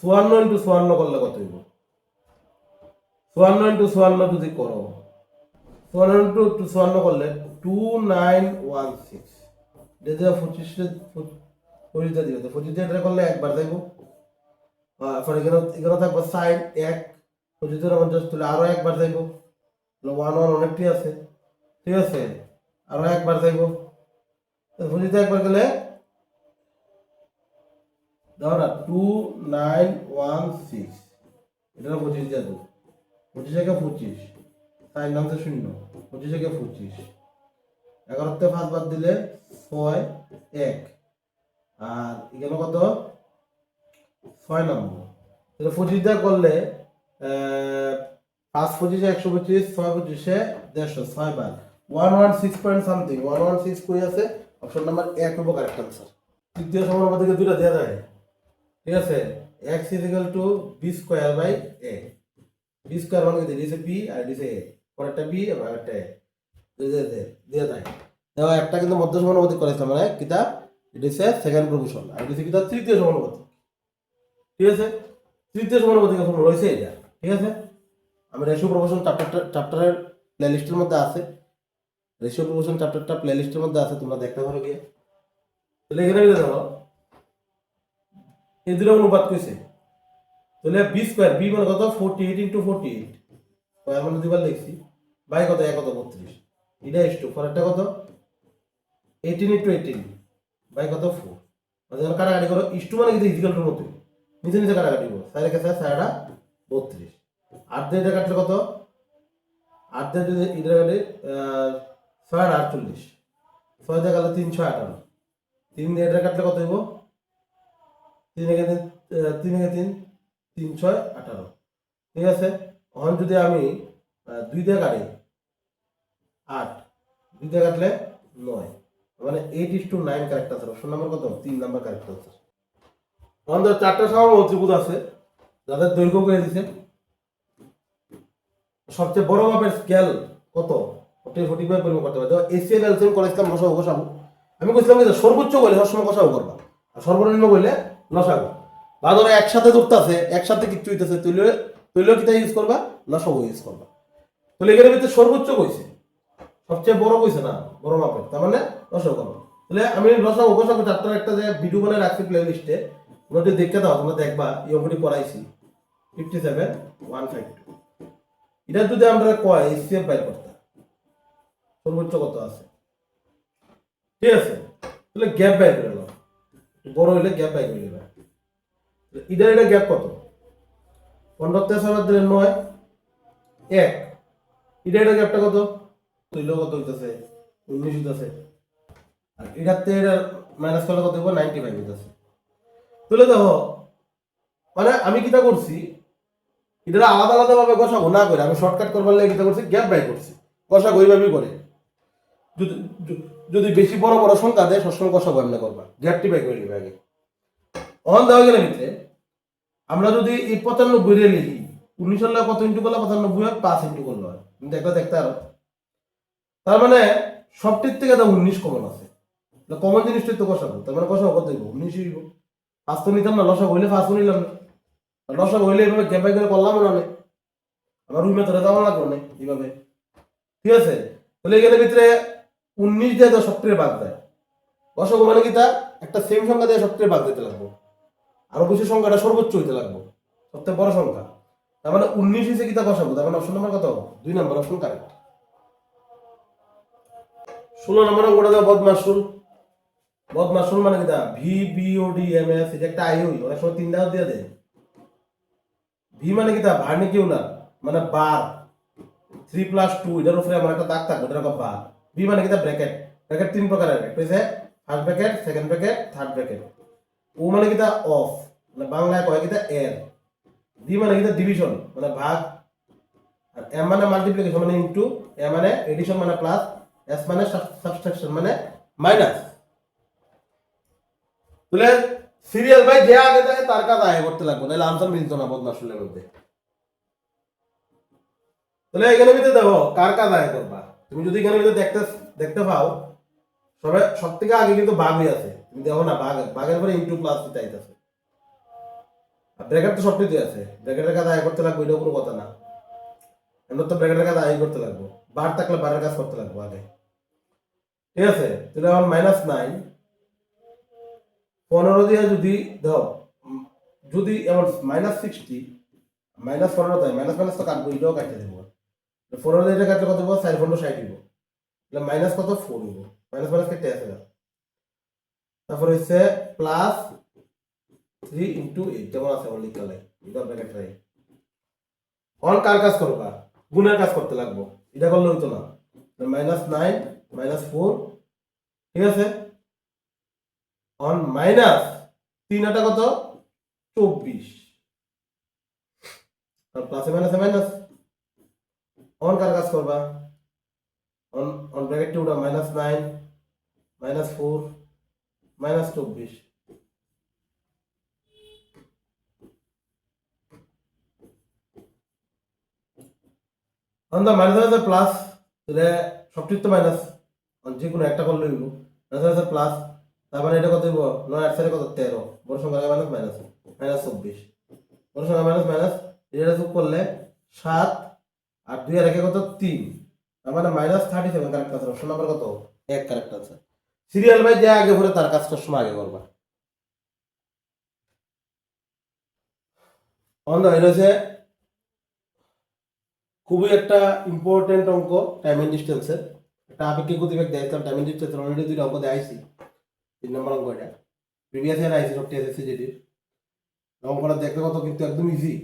A: 54 ইনটু 54 করলে কত হইব, 54 ইনটু 54 যদি করো 54 ইনটু 54 করলে 2916, এটা দিয়ে 25 দিয়ে দিবে, তো 25 দিয়ে এটা করলে একবার যাইব, পরে এখানে থাকবে সাইন 1 25 50, তাহলে আরো একবার যাইব, 1 1 অনেকটি আছে, ঠিক আছে, আরো একবার যাইব, 25 দিয়ে একবার গেলে দাও না 2916, এটা 25 দিয়ে দেবো, 25 থেকে 25 সাইন নামতে 0, 25 থেকে 25 11 তে 5 বাদ দিলে 6 1, আর এখানে কত 6 নম্বর, তাহলে 25 দিয়ে করলে 5 25 125, 6 25 150, 6 বার 116 পয়েন্ট সামথিং, 116 কই আছে, অপশন নাম্বার 1 হবে কারেক্ট आंसर। তৃতীয় সমানুপাতিকে দুইটা দেয়া যায়, ঠিক আছে, x = b square by a, b square মানে কি দিছে b আর দিছে a, পরেরটা b এবং আরেকটা a দেয়া যায়। দেওয়া একটা কিন্তু মধ্য সমানুপাতিক করেছিলাম, মানে কিটা এটা হচ্ছে সেকেন্ড প্রপোর্শন, আর এটা কিটা তৃতীয় সমানুপাতিক, ঠিক আছে। তৃতীয় সমানুপাতিক ফর্মুলা রয়েছে এটা, ঠিক আছে। আমি রেশিও প্রপোর্শন চ্যাপ্টারের প্লেলিস্টের মধ্যে আছে, রেশিও প্রপোর্শন চ্যাপ্টারটা প্লেলিস্টের মধ্যে আছে, তোমরা দেখতে পারো গিয়ে। তাহলে এখানে দেখো এই দুটো অনুপাত কইছে, তাহলে b স্কয়ার b মানে কত 48 ইনটু 48 স্কয়ার মানে দুইবার লিখছি, বাই কত 1 কত 32, এটা ইস টু পরেরটা কত 18 ইনটু 18 বাই কত 4, মানে যখন কাটাকাটি করো ইস টু মানে কি ইকুয়াল টুর মতো নিচে নিচে কাটাকাটি করো, 4 এর কাছে 4টা 32, 8 দিয়ে এটা কাটলে কত 8 দিয়ে যদি এটা কাটে 6 আর 48, 6 দিয়ে কাটলে 358, 3 দিয়ে এটা কাটলে কত হইব 3 একে 3 একে 3 3 6 18, ঠিক আছে। এখন যদি আমি 2 দিয়ে কাটি 8, 2 দিয়ে কাটলে 9, মানে 8:9 কারেক্ট आंसर, অপশন নাম্বার কত 3 নাম্বার কারেক্ট आंसर। আমাদের চারটা সমবাহু ত্রিভুজ আছে যাদের দৈর্ঘ্য করে দিয়েছে, সবচেয়ে বড় মাপের স্কেল কত 45 পরিমাপ করতে পারে, এসিএল এলসিএম করেছিলাম লসাগু গসাগু, আমি কইছিলাম যে সর্বোচ্চ বলে সবসময় গসাগু করবা আর সর্বনিম্ন বলে লসাগু, বা ধরো একসাথে ধরতেছে একসাথে কিচ্ছু হইতেছে তৈল কিটা ইউজ করবা লসাগু ইউজ করবা। তাহলে এখানে ভিতরে সর্বোচ্চ কইছে, সবচেয়ে বড় কইছে না বড় মাপের, তার মানে লসাগু করবা। তাহলে আমি লসাগু গসাগু চারটার একটা যে ভিডিও বানায় রাখছি প্লে লিস্টে, তোমরা যদি দেখতে দাও তোমরা দেখবা এই অঙ্কটি পড়াইছি 57152, এটা যদি আমরা কয় এসিএফ বাই করতে সর্বোচ্চ কত আছে, ঠিক আছে। তাহলে গ্যাপ বাই করে নাও, বড় হইলে গ্যাপ বাই করে নেবে। এটা গ্যাপ কত? 15 তে 7 দিলে 9 1, এটা গ্যাপটা কত? তুইলো কত হইতাছে? 19 হইতাছে। আর এটাতে এটা মাইনাস করলে কত হইব? 95 হইতাছে। তুলে দেখো, মানে আমি কিটা করছি, এটা আলাদা আলাদা ভাবে গসাগু না করে আমি শর্টকাট করবার লাগে কিটা করছি, গ্যাপ বাই করছি। গসাগু এইভাবেই করে, যদি যদি বেশি বড় বড় সংখ্যা দেয় সবসময় গসাগু এমনি করবা, গ্যাপটি বাই করে নিবে আগে। অন দেওয়া গেলে ভিতরে আমরা যদি এই 95 রে লিখি, 19 হলে কত ইন্টু করলে 95 হয়? 5 ইন্টু করলে হয়। কিন্তু একটা দেখতে আরো, তার মানে সবটির থেকে 19 কমন আছে। কমন জিনিসটাই তো গসাগু, তার মানে গসাগু কত হইব? 19 হইব। 5 তো নিতাম না, লসাগু হইলে 5 নিলাম না, লসাগু হইলে এইভাবে গ্যাপ বাই করে করলাম না, আমার রুমে ধরে যাওয়া লাগবে না এইভাবে। ঠিক আছে, তাহলে এখানে ভিতরে 19 দিয়ে তো সবটির ভাগ দেয়। গসাগু মানে কি তা একটা সেম সংখ্যা দিয়ে সবটির ভাগ দিতে লাগবে, আরো বেশি সংখ্যাটা সর্বোচ্চ হইতে লাগবে, সবথেকে বড় সংখ্যা। তার মানে 19 হিসেবে কি তা বসাবো, তার মানে অপশন নাম্বার কত? 2 নাম্বার অপশন কারেক্ট। 16 নম্বর অঙ্কটা দাও, বদমাশুল। বদমাশুল মানে কি তা? ভি বি ও ডি এম এস, এটা একটা আই হই, অনেক সময় 3 দাও দিয়ে দেয়। ভি মানে কি তা? ভার্নিকিউলার, মানে বার 3 + 2, এটার উপরে আমার একটা দাগ থাকবে, এটা বার। ভি মানে কি তা? ব্র্যাকেট। ব্র্যাকেট 3 প্রকারের, একটা হচ্ছে first bracket, second bracket, third bracket. O মানে কি তা? অফ, মানে বাংলায় কয় কি তা? এর। ডি মানে কি তা? ডিভিশন, মানে ভাগ। আর এম মানে মাল্টিপ্লিকেশন, মানে ইনটু। এ মানে এডিশন, মানে প্লাস। এস মানে সাবট্রাকশন, মানে মাইনাস। তাহলে সিরিয়াল বাই যে আগে থাকে তার কাজ আগে করতে লাগবে, নাহলে আনসার মিলতো না বদমাশুলের মধ্যে। তাহলে এখানে ভিতরে দেখো কার কাজ আগে করবা। তুমি যদি এখানে ভিতরে দেখতে দেখতে পাও, সব থেকে আগে কিন্তু ভাগই আছে, তুমি দেখো না, ভাগের পরে ইনটু প্লাস দিতে আইতাছে। আর ব্র্যাকেট তো সবটিতে আছে, ব্র্যাকেটের কাজ আগে করতে লাগবে, এটা কোনো কথা না। এমন তো ব্র্যাকেটের কাজ আগে করতে লাগবে, বার থাকলে বারের কাজ করতে লাগবে আগে। ঠিক আছে, তাহলে এখন -9 15 দিয়ে যদি দাও, যদি এমন -60 -15 তাই মাইনাস মাইনাস তো কাটবো, এটাও কাটতে দেবো। 15 দিয়ে এটা কাটলে কত দেবো? 4 15 60 দিব। তাহলে মাইনাস কত? 4 দিব। মাইনাস মাইনাস কেটে আছে না। তারপর হচ্ছে +3 × 8, যেমন আছে আমার লিখতে লাগে, এটা ব্র্যাকেট রাই। অন কার কাজ করবা? গুণের কাজ করতে লাগবো, এটা করলে হইতো না। -9 -4, ঠিক আছে। অন -3 টা কত? 24, আর প্লাসে মাইনাসে মাইনাস। অন কার কাজ করবা? অন অন ব্র্যাকেট টু -9 -4 -24। অন দা মাইনাস আছে প্লাস, তাহলে সবটির তো মাইনাস, যে কোনো একটা করলে হইব। মাইনাস আছে প্লাস, তার মানে এটা কত হইব? 9 8 কত? 13, বড় সংখ্যা মাইনাস মাইনাস -24, বড় সংখ্যা মাইনাস মাইনাস, এটা যোগ করলে 7, আর 2 আর 1 কত? 3, তার মানে -37 কারেক্ট আছে। অপশন নাম্বার কত? 1 কারেক্ট আছে। সিরিয়াল বাই যে আগে পরে তার কাজটা সময় আগে করবা। অন দা এটা হচ্ছে খুবই একটা ইম্পর্টেন্ট অঙ্ক, টাইম এন্ড ডিস্টেন্সের। একটা আপেক্ষিক গতিবেগ দেখলাম, টাইম এন্ড ডিস্টেন্সের অলরেডি 2টা অঙ্ক দেখাইছি। 3 নম্বর অঙ্ক এটা প্রিভিয়াস ইয়ার আইসি সবটি এসএসসি জিডির। অঙ্কটা দেখতে কত কিন্তু একদম ইজি,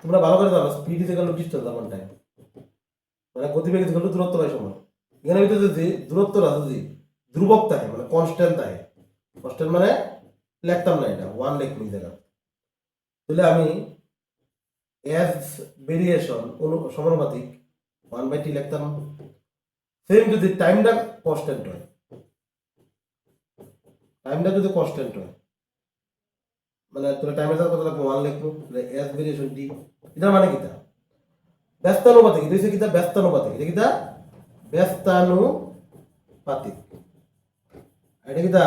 A: তোমরা ভালো করে জানো। Speed is equal two distance আপন টাইম, মানে গতিবেগ ইজ ইকুয়াল টু দূরত্ব বাই সময়। এখানে ভিতরে যদি দূরত্বটা যদি ধ্রুবক থাকে, মানে কনস্ট্যান্ট থাকে, কনস্ট্যান্ট মানে লিখতাম না, এটা 1 লিখবো এই জায়গা। তাহলে আমি এস ভেরিয়েশন সমানুপাতিক 1/t লিখতাম। সেম যদি টাইমটা কনস্ট্যান্ট হয়, টাইমটা যদি কনস্ট্যান্ট হয়, মানে তোরা টাইমের সাথে কত লাগবে? 1 লিখবো। তাহলে এস ভেরিয়েশন টি, এটা মানে কিটা? ব্যস্তানুপাতিক। এটা হচ্ছে কিটা? ব্যস্তানুপাতিক। এটা কিটা? ব্যস্তানুপাতিক। এটা কিটা?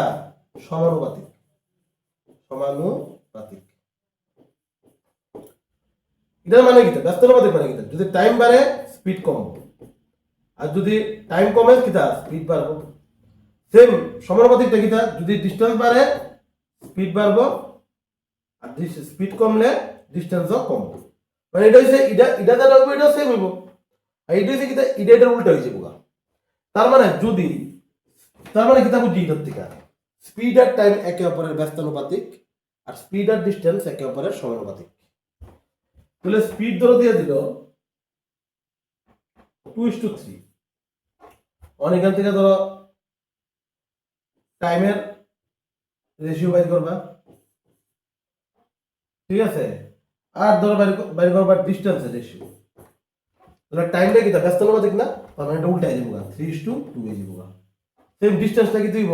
A: সমানুপাতিক। সমানুপাতিক। এটার মানে কিটা? ব্যস্তানুপাতিক মানে কিটা? যদি টাইম বাড়ে স্পিড কমবে, আর যদি টাইম কমে কিটা? স্পিড বাড়বো। সেম সমানুপাতিকটা কিটা? যদি ডিস্টেন্স বাড়ে স্পিড বাড়বো, আর স্পিড কমলে ডিস্টেন্সও কমবে। মানে এটা হচ্ছে এটা যা লাগবে এটা সেম হইব। আর এটা হচ্ছে কিটা? এটার উল্টা হয়েছে বোকা। তার মানে যদি তার মানে কিতা বুঝি এটার থেকে স্পিড আর টাইম একে অপরের ব্যস্তানুপাতিক আর স্পিড আর ডিস্টেন্স একে অপরের সমানুপাতিক। তাহলে স্পিড ধরো দিয়ে দিল 2:3, অনেক থেকে ধরো টাইমের রেশিও বাইর করবা, ঠিক আছে, আর ধরো বাইর করবা ডিস্টেন্সের রেশিও। তাহলে টাইমটা কি ব্যস্তানুপাতিক না, তার মানে এটা উল্টাই যাবো 3:2 হয়ে যাবো। সেম ডিস্টেন্সটা কি তুইব,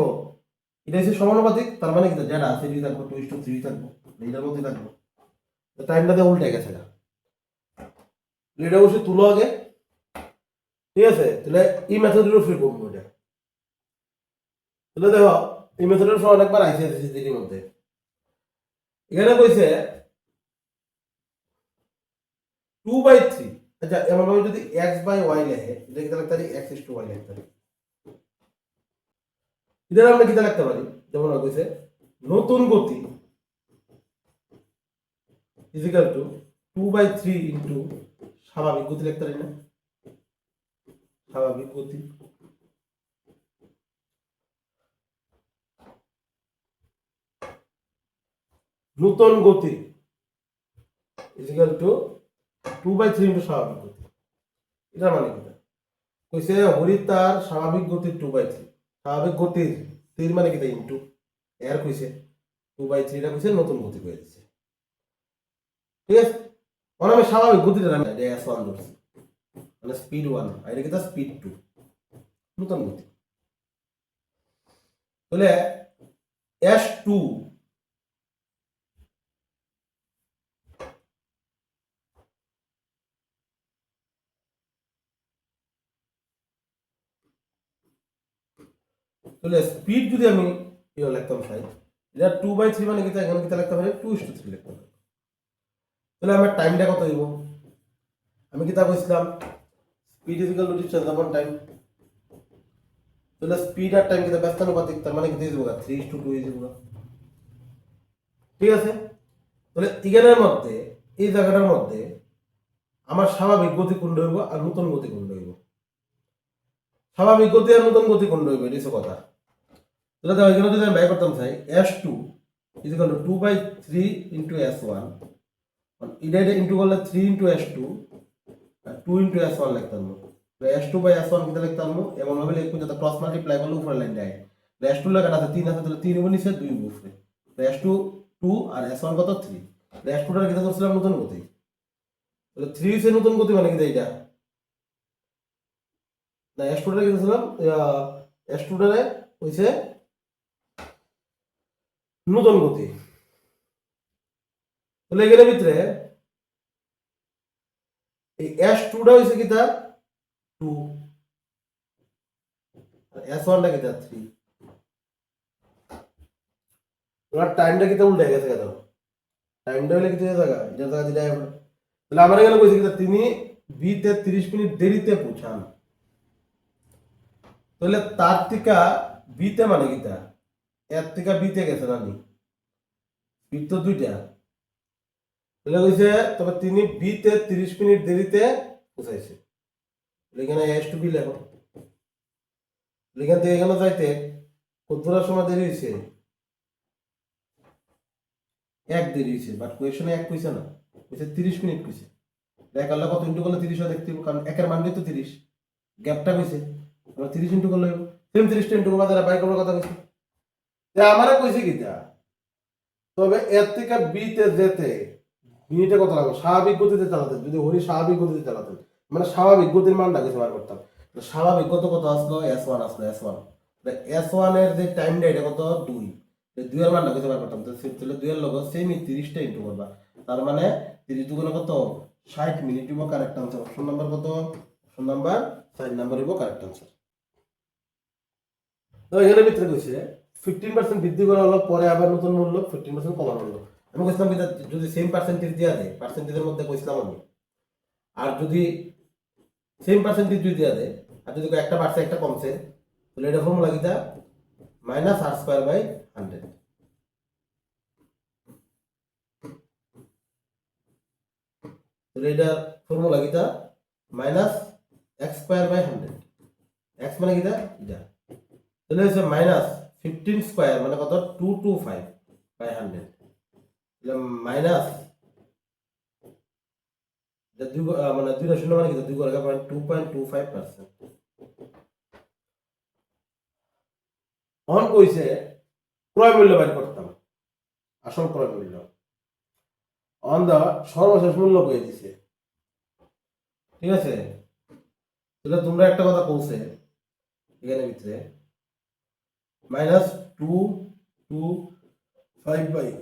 A: এটা হচ্ছে সমানুপাতিক, তার মানে কি যেটা আছে এটি থাকবো 2:3 থাকবো, এইটার মধ্যে থাকবো। টাইমটাতে উল্টে গেছে না, এটা অবশ্যই তুলো আগে, ঠিক আছে। তাহলে এই মেথডের উপরে করবো এটা। তাহলে দেখো এই মেথডের উপর অনেকবার আইসি এর মধ্যে এখানে কইছে 2/3। আচ্ছা এমন ভাবে যদি x/y লেখে, এটা কি লিখতে পারি x/y লিখতে পারি। এটা আমরা কি লিখতে পারি, যেমন কইছে নতুন গতি ইজিক্যাল টু 2/3 ইন্টু স্বাভাবিক গতি লিখতে পারি না, স্বাভাবিক গতি। নতুন গতি ইজিক্যাল টু 2/3 ইন্টু স্বাভাবিক গতি। এটা মানে কি কইছে হরিত তার স্বাভাবিক গতির 2/3, স্বাভাবিক গতির 3 মানে কি ইন্টু এর কইছে 2/3 টা কইছে নতুন গতি কইছে দিছে, ঠিক আছে। আমি স্বাভাবিক গতিটা আমি s1 ধরছি, মানে স্পিড 1 আর এটা কি স্পিড 2, নতুন গতি। তাহলে s2 তাহলে স্পিড যদি আমি লিখতাম চাই, এটা 2/3 মানে কি এখানে কি লিখতে পারি 2:3 লিখতে পারি। তাহলে আমার টাইমটা কত হইব, আমি কি কইছিলাম স্পিড ইকুয়াল টু ডিসটেন্স আপন টাইম। তাহলে স্পিড আর টাইম কি ব্যস্তানুপাতিক, তার মানে কি দিয়ে দেবো 3:2 হয়ে যাবো, ঠিক আছে। তাহলে এখানের মধ্যে এই জায়গাটার মধ্যে আমার স্বাভাবিক গতি কোনটা হইব আর নতুন গতি কোনটা হইব, স্বাভাবিক গতি আর নতুন গতি কোনটা হইব, এটা কথা। তাহলে দেখো এখানে যদি আমি ব্যয় করতাম চাই s2 equal to 2/3 into s1, এটা ইন্টু করলে 3 ইন্টু s2 আর 2 ইন্টু s1 লিখতাম। s2/s1 কিটা লিখতাম এমন ভাবে লিখবো যাতে ক্রস মাল্টিপ্লাই করলে উপরে লাইন দেয়। s2 লেখাটা আছে 3 আছে, তাহলে 3 উপর নিচে 2 উপরে, s2 2 আর s1 কত 3। s2 টার কিটা করছিলাম নতুন গতি, তাহলে 3 হইছে নতুন গতি মানে কি এইটা না, s2 টার কিটা ছিলাম s2 টারে হইছে নতুন গতি। তাহলে এখানে ভিতরে এই s2 টা হইছে কিটা 2 আর s1 টা কিটা 3। তোমার টাইমটা কিটা উল্টে গেছে কেন, টাইমটা হলে কিছু জায়গা এটা জায়গা দিতে হবে। তাহলে আমার এখানে কইছে কিটা তিনি বিতে 30 মিনিট দেরিতে পৌঁছান। তাহলে তার থেকে বিতে মানে কিটা এর থেকে বিতে গেছে না নি, বি তো দুইটা। তাহলে কইছে তবে তিনি বিতে 30 মিনিট দেরিতে পৌঁছাইছে। এখানে এস টু বি লেখো, এখান থেকে এখানে যাইতে কতটা সময় দেরি হয়েছে, এক দেরি হয়েছে, বাট কোয়েশনে এক কইছে না, কইছে 30 মিনিট কইছে। দেখ আল্লাহ কত ইন্টু করলে 30 হয় দেখতে হবে, কারণ একের মান তো 30, গ্যাপটা কইছে আমরা 30 ইন্টু করলে সেম 30 ইন্টু করবা তারা বাই করার কথা কইছে। আমারে কইছে কিটা তবে এর থেকে বিতে যেতে মিনিটে কত লাগবে, স্বাভাবিক গতিতে চালাতেন, যদি হরি স্বাভাবিক গতিতে চালাতেন মানে স্বাভাবিক গতির মানটা কিছু বার করতাম, স্বাভাবিক গত কত আসলো s1 আসলো, s1 এর যে টাইমটা এটা কত 2, 2 এর মানটা কিছু বার করতাম। তাহলে 2 এর লগ সেম 30টা ইনটু করবা, তার মানে 30 দুগুণে কত 60 মিনিট দিব কারেক্ট আনসার। অপশন নাম্বার কত, অপশন নাম্বার 4 নাম্বার দিব কারেক্ট আনসার। তো এখানে ভিতরে কইছে 15% বৃদ্ধি করা হলো, পরে আবার নতুন মূল্য 15% কমানো হলো। আমি কইছিলাম কি যদি সেম পার্সেন্টেজ দেওয়া দেয়, পার্সেন্টেজের মধ্যে কইছিলাম আমি, আর যদি সেম পার্সেন্টেজ যদি দেওয়া দেয় আর যদি একটা বাড়ছে একটা কমছে, তাহলে এটা ফর্মুলা কিটা মাইনাস আর স্কোয়ার বাই 100। তাহলে এটা ফর্মুলা কিটা minus x square by 100, x মানে কিটা এটা, তাহলে হচ্ছে মাইনাস 15 স্কোয়ার মানে কত 225/100 মাইনাস মানে 2 মানে কি 2 করে 2.25%। তখন কইছে ক্রয় মূল্য বাইর করতাম, আসল ক্রয় মূল্য অন দা সর্বশেষ মূল্য কয়ে দিছে। ঠিক আছে, তাহলে তোমরা একটা কথা কইছে এখানে ভিতরে মাইনাস 225/10,000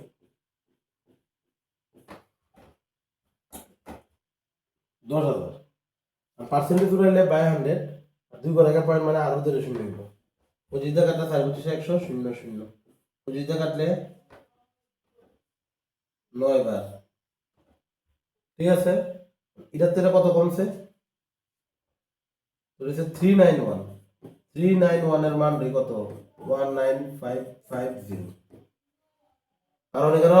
A: পার্সেন্টেজ উড়াইলে বাই 100 আর 2 করে পয়েন্ট মানে আরো 0 হইব। 25 দিয়ে কাটলে 4/100 25 দিয়ে কাটলে 9 বার। ঠিক আছে, এটার থেকে কত কমছে? 391 এর মান কত 19550। কারণ এখানে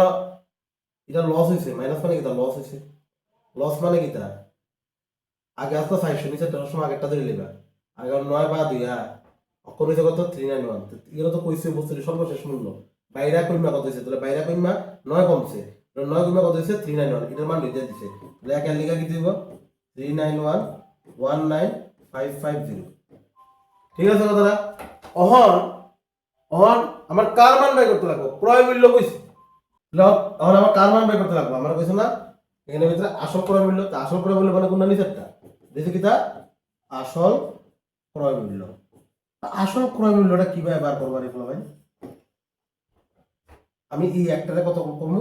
A: এটা লস হয়েছে, মাইনাস মানে কিটা লস হয়েছে। লস মানে কিটা আগে আসতো 400 নিচে তার সময় আগেরটা ধরে লিবা আগে 9 বা 2 অক্ষর হয়েছে কত 391। এগুলো তো কইছে বস্তুর সর্বশেষ মূল্য বাইরা কইমা কত হয়েছে, তাহলে বাইরা কইমা 9 কমছে, 9 কইমা কত হয়েছে 391। এটার মান নিতে দিছে, তাহলে একের লিখা কি দিব 391,19550। ঠিক আছে কথাটা। অহন অহন আমার কার মান বাই করতে লাগবো? ক্রয় মূল্য কইছে, এখন আমার কার মান বাই করতে লাগবো? আমার কইছে না এখানে ভিতরে আসল ক্রয় মূল্য, আসল ক্রয় মূল্য মানে কোনটা নিচেরটা দিছে কিটা আসল ক্রয় মূল্য। আসল ক্রয় মূল্যটা কিভাবে বার করবার এগুলো ভাই? আমি এই একটারে কত করবো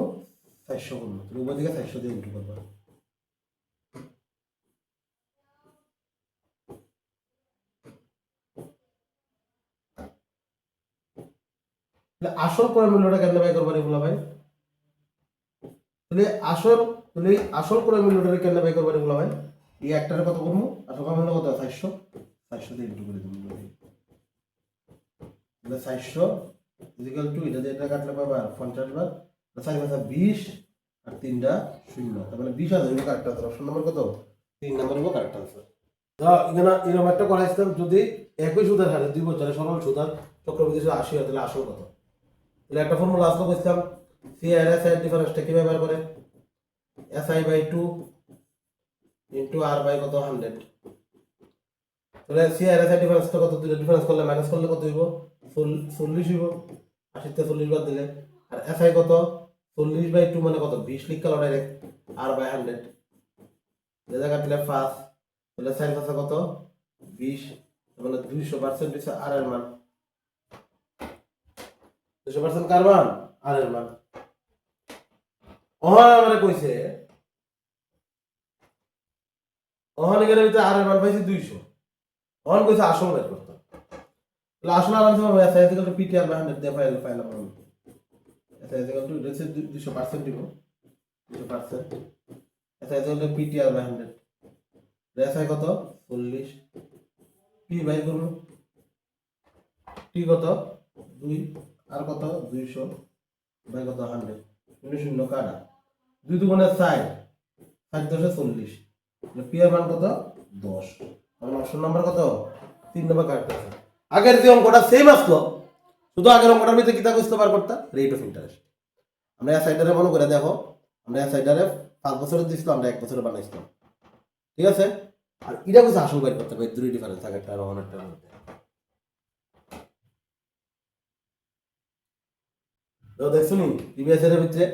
A: 400 করবো, তুমি উপর দিকে 400 দিয়ে ইন্টু করবো। আসল ক্রয় মূল্যটা কেন বাই করবার এগুলো ভাই? তাহলে আসল ক্রয় মূল্যটা কেন বাই করবার এগুলো ভাই? এই একটারে কত করবো? আসল ক্রয় মূল্য কত 400 দিয়ে ইন্টু করে দেবো। তাহলে 400 ইকুয়াল টু এটা দিয়ে এটা কাটলে পাবা 50 বার 4 আর 3টা 0, তার মানে 20,000 হইব কারেক্ট আনসার। অপশন নাম্বার কত 3 নাম্বার হইব কারেক্ট আনসার। এখানে এরকম একটা করাইছিলাম, যদি একই সুদের হারে 2 বছরে সরল সুদ আর চক্রবৃদ্ধি সুদ 80 হয় তাহলে আসল কত? তাহলে একটা ফর্মুলা আসলে কইছিলাম সি আর এস এর ডিফারেন্সটা কি ব্যবহার করে SI/2 ইনটু R বাই কত 100। তাহলে সি আর এস এর ডিফারেন্সটা কত? দুটো ডিফারেন্স করলে মাইনাস করলে কত হইব 40 হইব, 80 তে 40 বাদ দিলে। আর SI কত 40/2 মানে কত 20 লিখা হলো ডাইরেক্ট R বাই 100 যে জায়গা দিলে 5, তাহলে সাইন আছে কত 20 মানে 200% হচ্ছে R এর মান। 200% কার মান? R এর মান। ওহন আমারে কইছে ওহন এর ভিতরে R এর মান পাইছি 200। ওহন কইছে আসল বের করতে, তাহলে আসল আরামসে পাবো SI equal to PTR by 100 দিয়ে পাইলাম আমি। SI ইকুয়াল টু এটা হচ্ছে 200% দিব 200%। SI equal to PTR by 100, SI কত 40, P বাই করব T কত 2 আর কত 200 বাই কত 100 শূন্য কাটা 2 দুগুণে 4 4 10 40, P এর মান কত 10। আমার অপশন নাম্বার কত 3 নম্বর কারেক্ট আছে। আগের যে অঙ্কটা সেম আসলো, শুধু আগের অঙ্কটার ভিতরে কিতা বুঝতে পার করতা রেট অফ ইন্টারেস্ট। আমরা এস আইডারে মনে করে দেখো, আমরা এস আইডারে 5 বছরের দিছিলাম, আমরা 1 বছরে বানাইছিলাম। ঠিক আছে, আর এটা বুঝে আসল বের করতে হবে, দুই ডিফারেন্স আগেরটা আর অনেকটার মধ্যে। তো দেখছো নি প্রিভিয়াস এর ভিতরে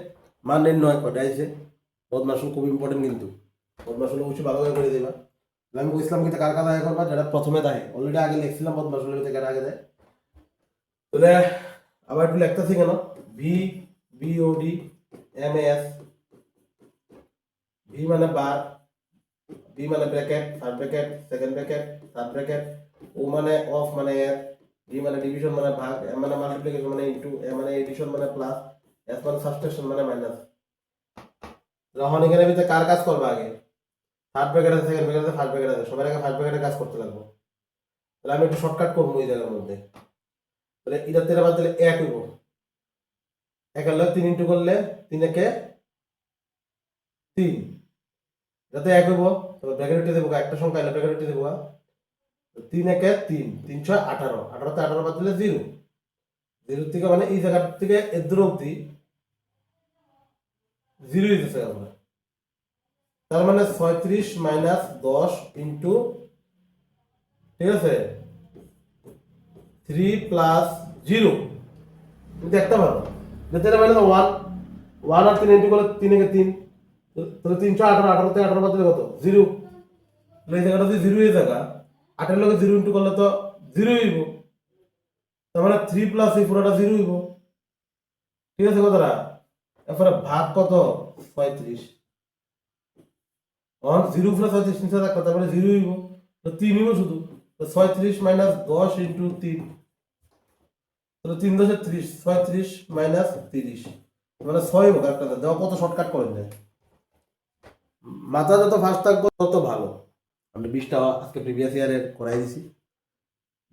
A: মান নির্ণয় কটা আছে, বদমাশুল খুব ইম্পর্টেন্ট, কিন্তু বদমাশুল অবশ্যই ভালোভাবে করে দেবা। আমি বুঝলাম কিন্তু কার কাজ আগে করবা, যেটা প্রথমে দেয় অলরেডি আগে লিখছিলাম বদমাশুলের ভিতরে কার আগে দেয়। তাহলে আবার একটু লিখতেছি কেন VBOD MS, ভি মানে বার, বি মানে bracket, first bracket, second bracket, third bracket, O মানে অফ মানে এর, ডি মানে ডিভিশন মানে ভাগ, এম মানে মাল্টিপ্লিকেশন মানে ইনটু, এ মানে এডিশন মানে প্লাস, এস মানে সাবট্রাকশন মানে মাইনাস। যখন এখানে ভিতরে কার কাজ করবে আগে, থার্ড ব্র্যাকেট আছে, সেকেন্ড ব্র্যাকেট আছে, ফার্স্ট ব্র্যাকেট আছে, সবার আগে ফার্স্ট ব্র্যাকেটের কাজ করতে লাগবে। তাহলে আমি একটু শর্টকাট করবো এই জায়গার মধ্যে। তাহলে এটা 13 বাদ দিলে 1 হইব, 1 হলে 3 ইনটু করলে 3 একে 3, যাতে 1 হইব। তবে ব্র্যাকেট উঠে দেবো, একটা সংখ্যা এলে ব্র্যাকেট উঠে দেবো, 3 একে 3, 3 6 18, 18 তে 18 বাদ দিলে 0, 0 থেকে মানে এই জায়গা থেকে এর দূর অবধি 0 দিতেছে আমরা। তার মানে 36 মাইনাস 10 ইন্টু, ঠিক আছে, 3 প্লাস 0 দেখতে পারো, যেটা মানে 1, 1 আর 3 ইন্টু করলে 3 একে 3, তাহলে 318, 18 থেকে 18 বাদ দিলে কত 0, তাহলে এই জায়গাটা যদি 0 এই জায়গা 8 এর লগে 0 ইন্টু করলে তো 0 হইব, তার মানে 3 প্লাস এই পুরোটা 0 হইব, ঠিক আছে কতটা। এরপরে ভাগ কত 35, অন 0 প্লাস 35 নিচে রাখো, তারপরে 0 হইব, তো 3 হইব শুধু, তো 36 মাইনাস 10 ইন্টু 3, তাহলে 3 10 30, 36 মাইনাস 30, মানে 6 হইব কারেক্ট। দেখো কত শর্টকাট করে দেয়, মাথা যত ফাস্ট থাকবো তত ভালো। আমি 20টা আজকে প্রিভিয়াস ইয়ারের করাই দিছি।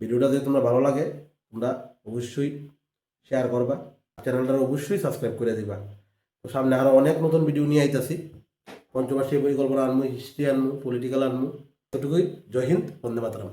A: ভিডিওটা যদি তোমরা ভালো লাগে তোমরা অবশ্যই শেয়ার করবা, চ্যানেলটা অবশ্যই সাবস্ক্রাইব করে দিবা। তো সামনে আরো অনেক নতুন ভিডিও নিয়ে আইতাছি। পঞ্চবার্ষিক পরিকল্পনা আনমু, হিস্ট্রি আনমু, পলিটিক্যাল আনমু। ততটুকুই। জয় হিন্দ, বন্দে মাতরম।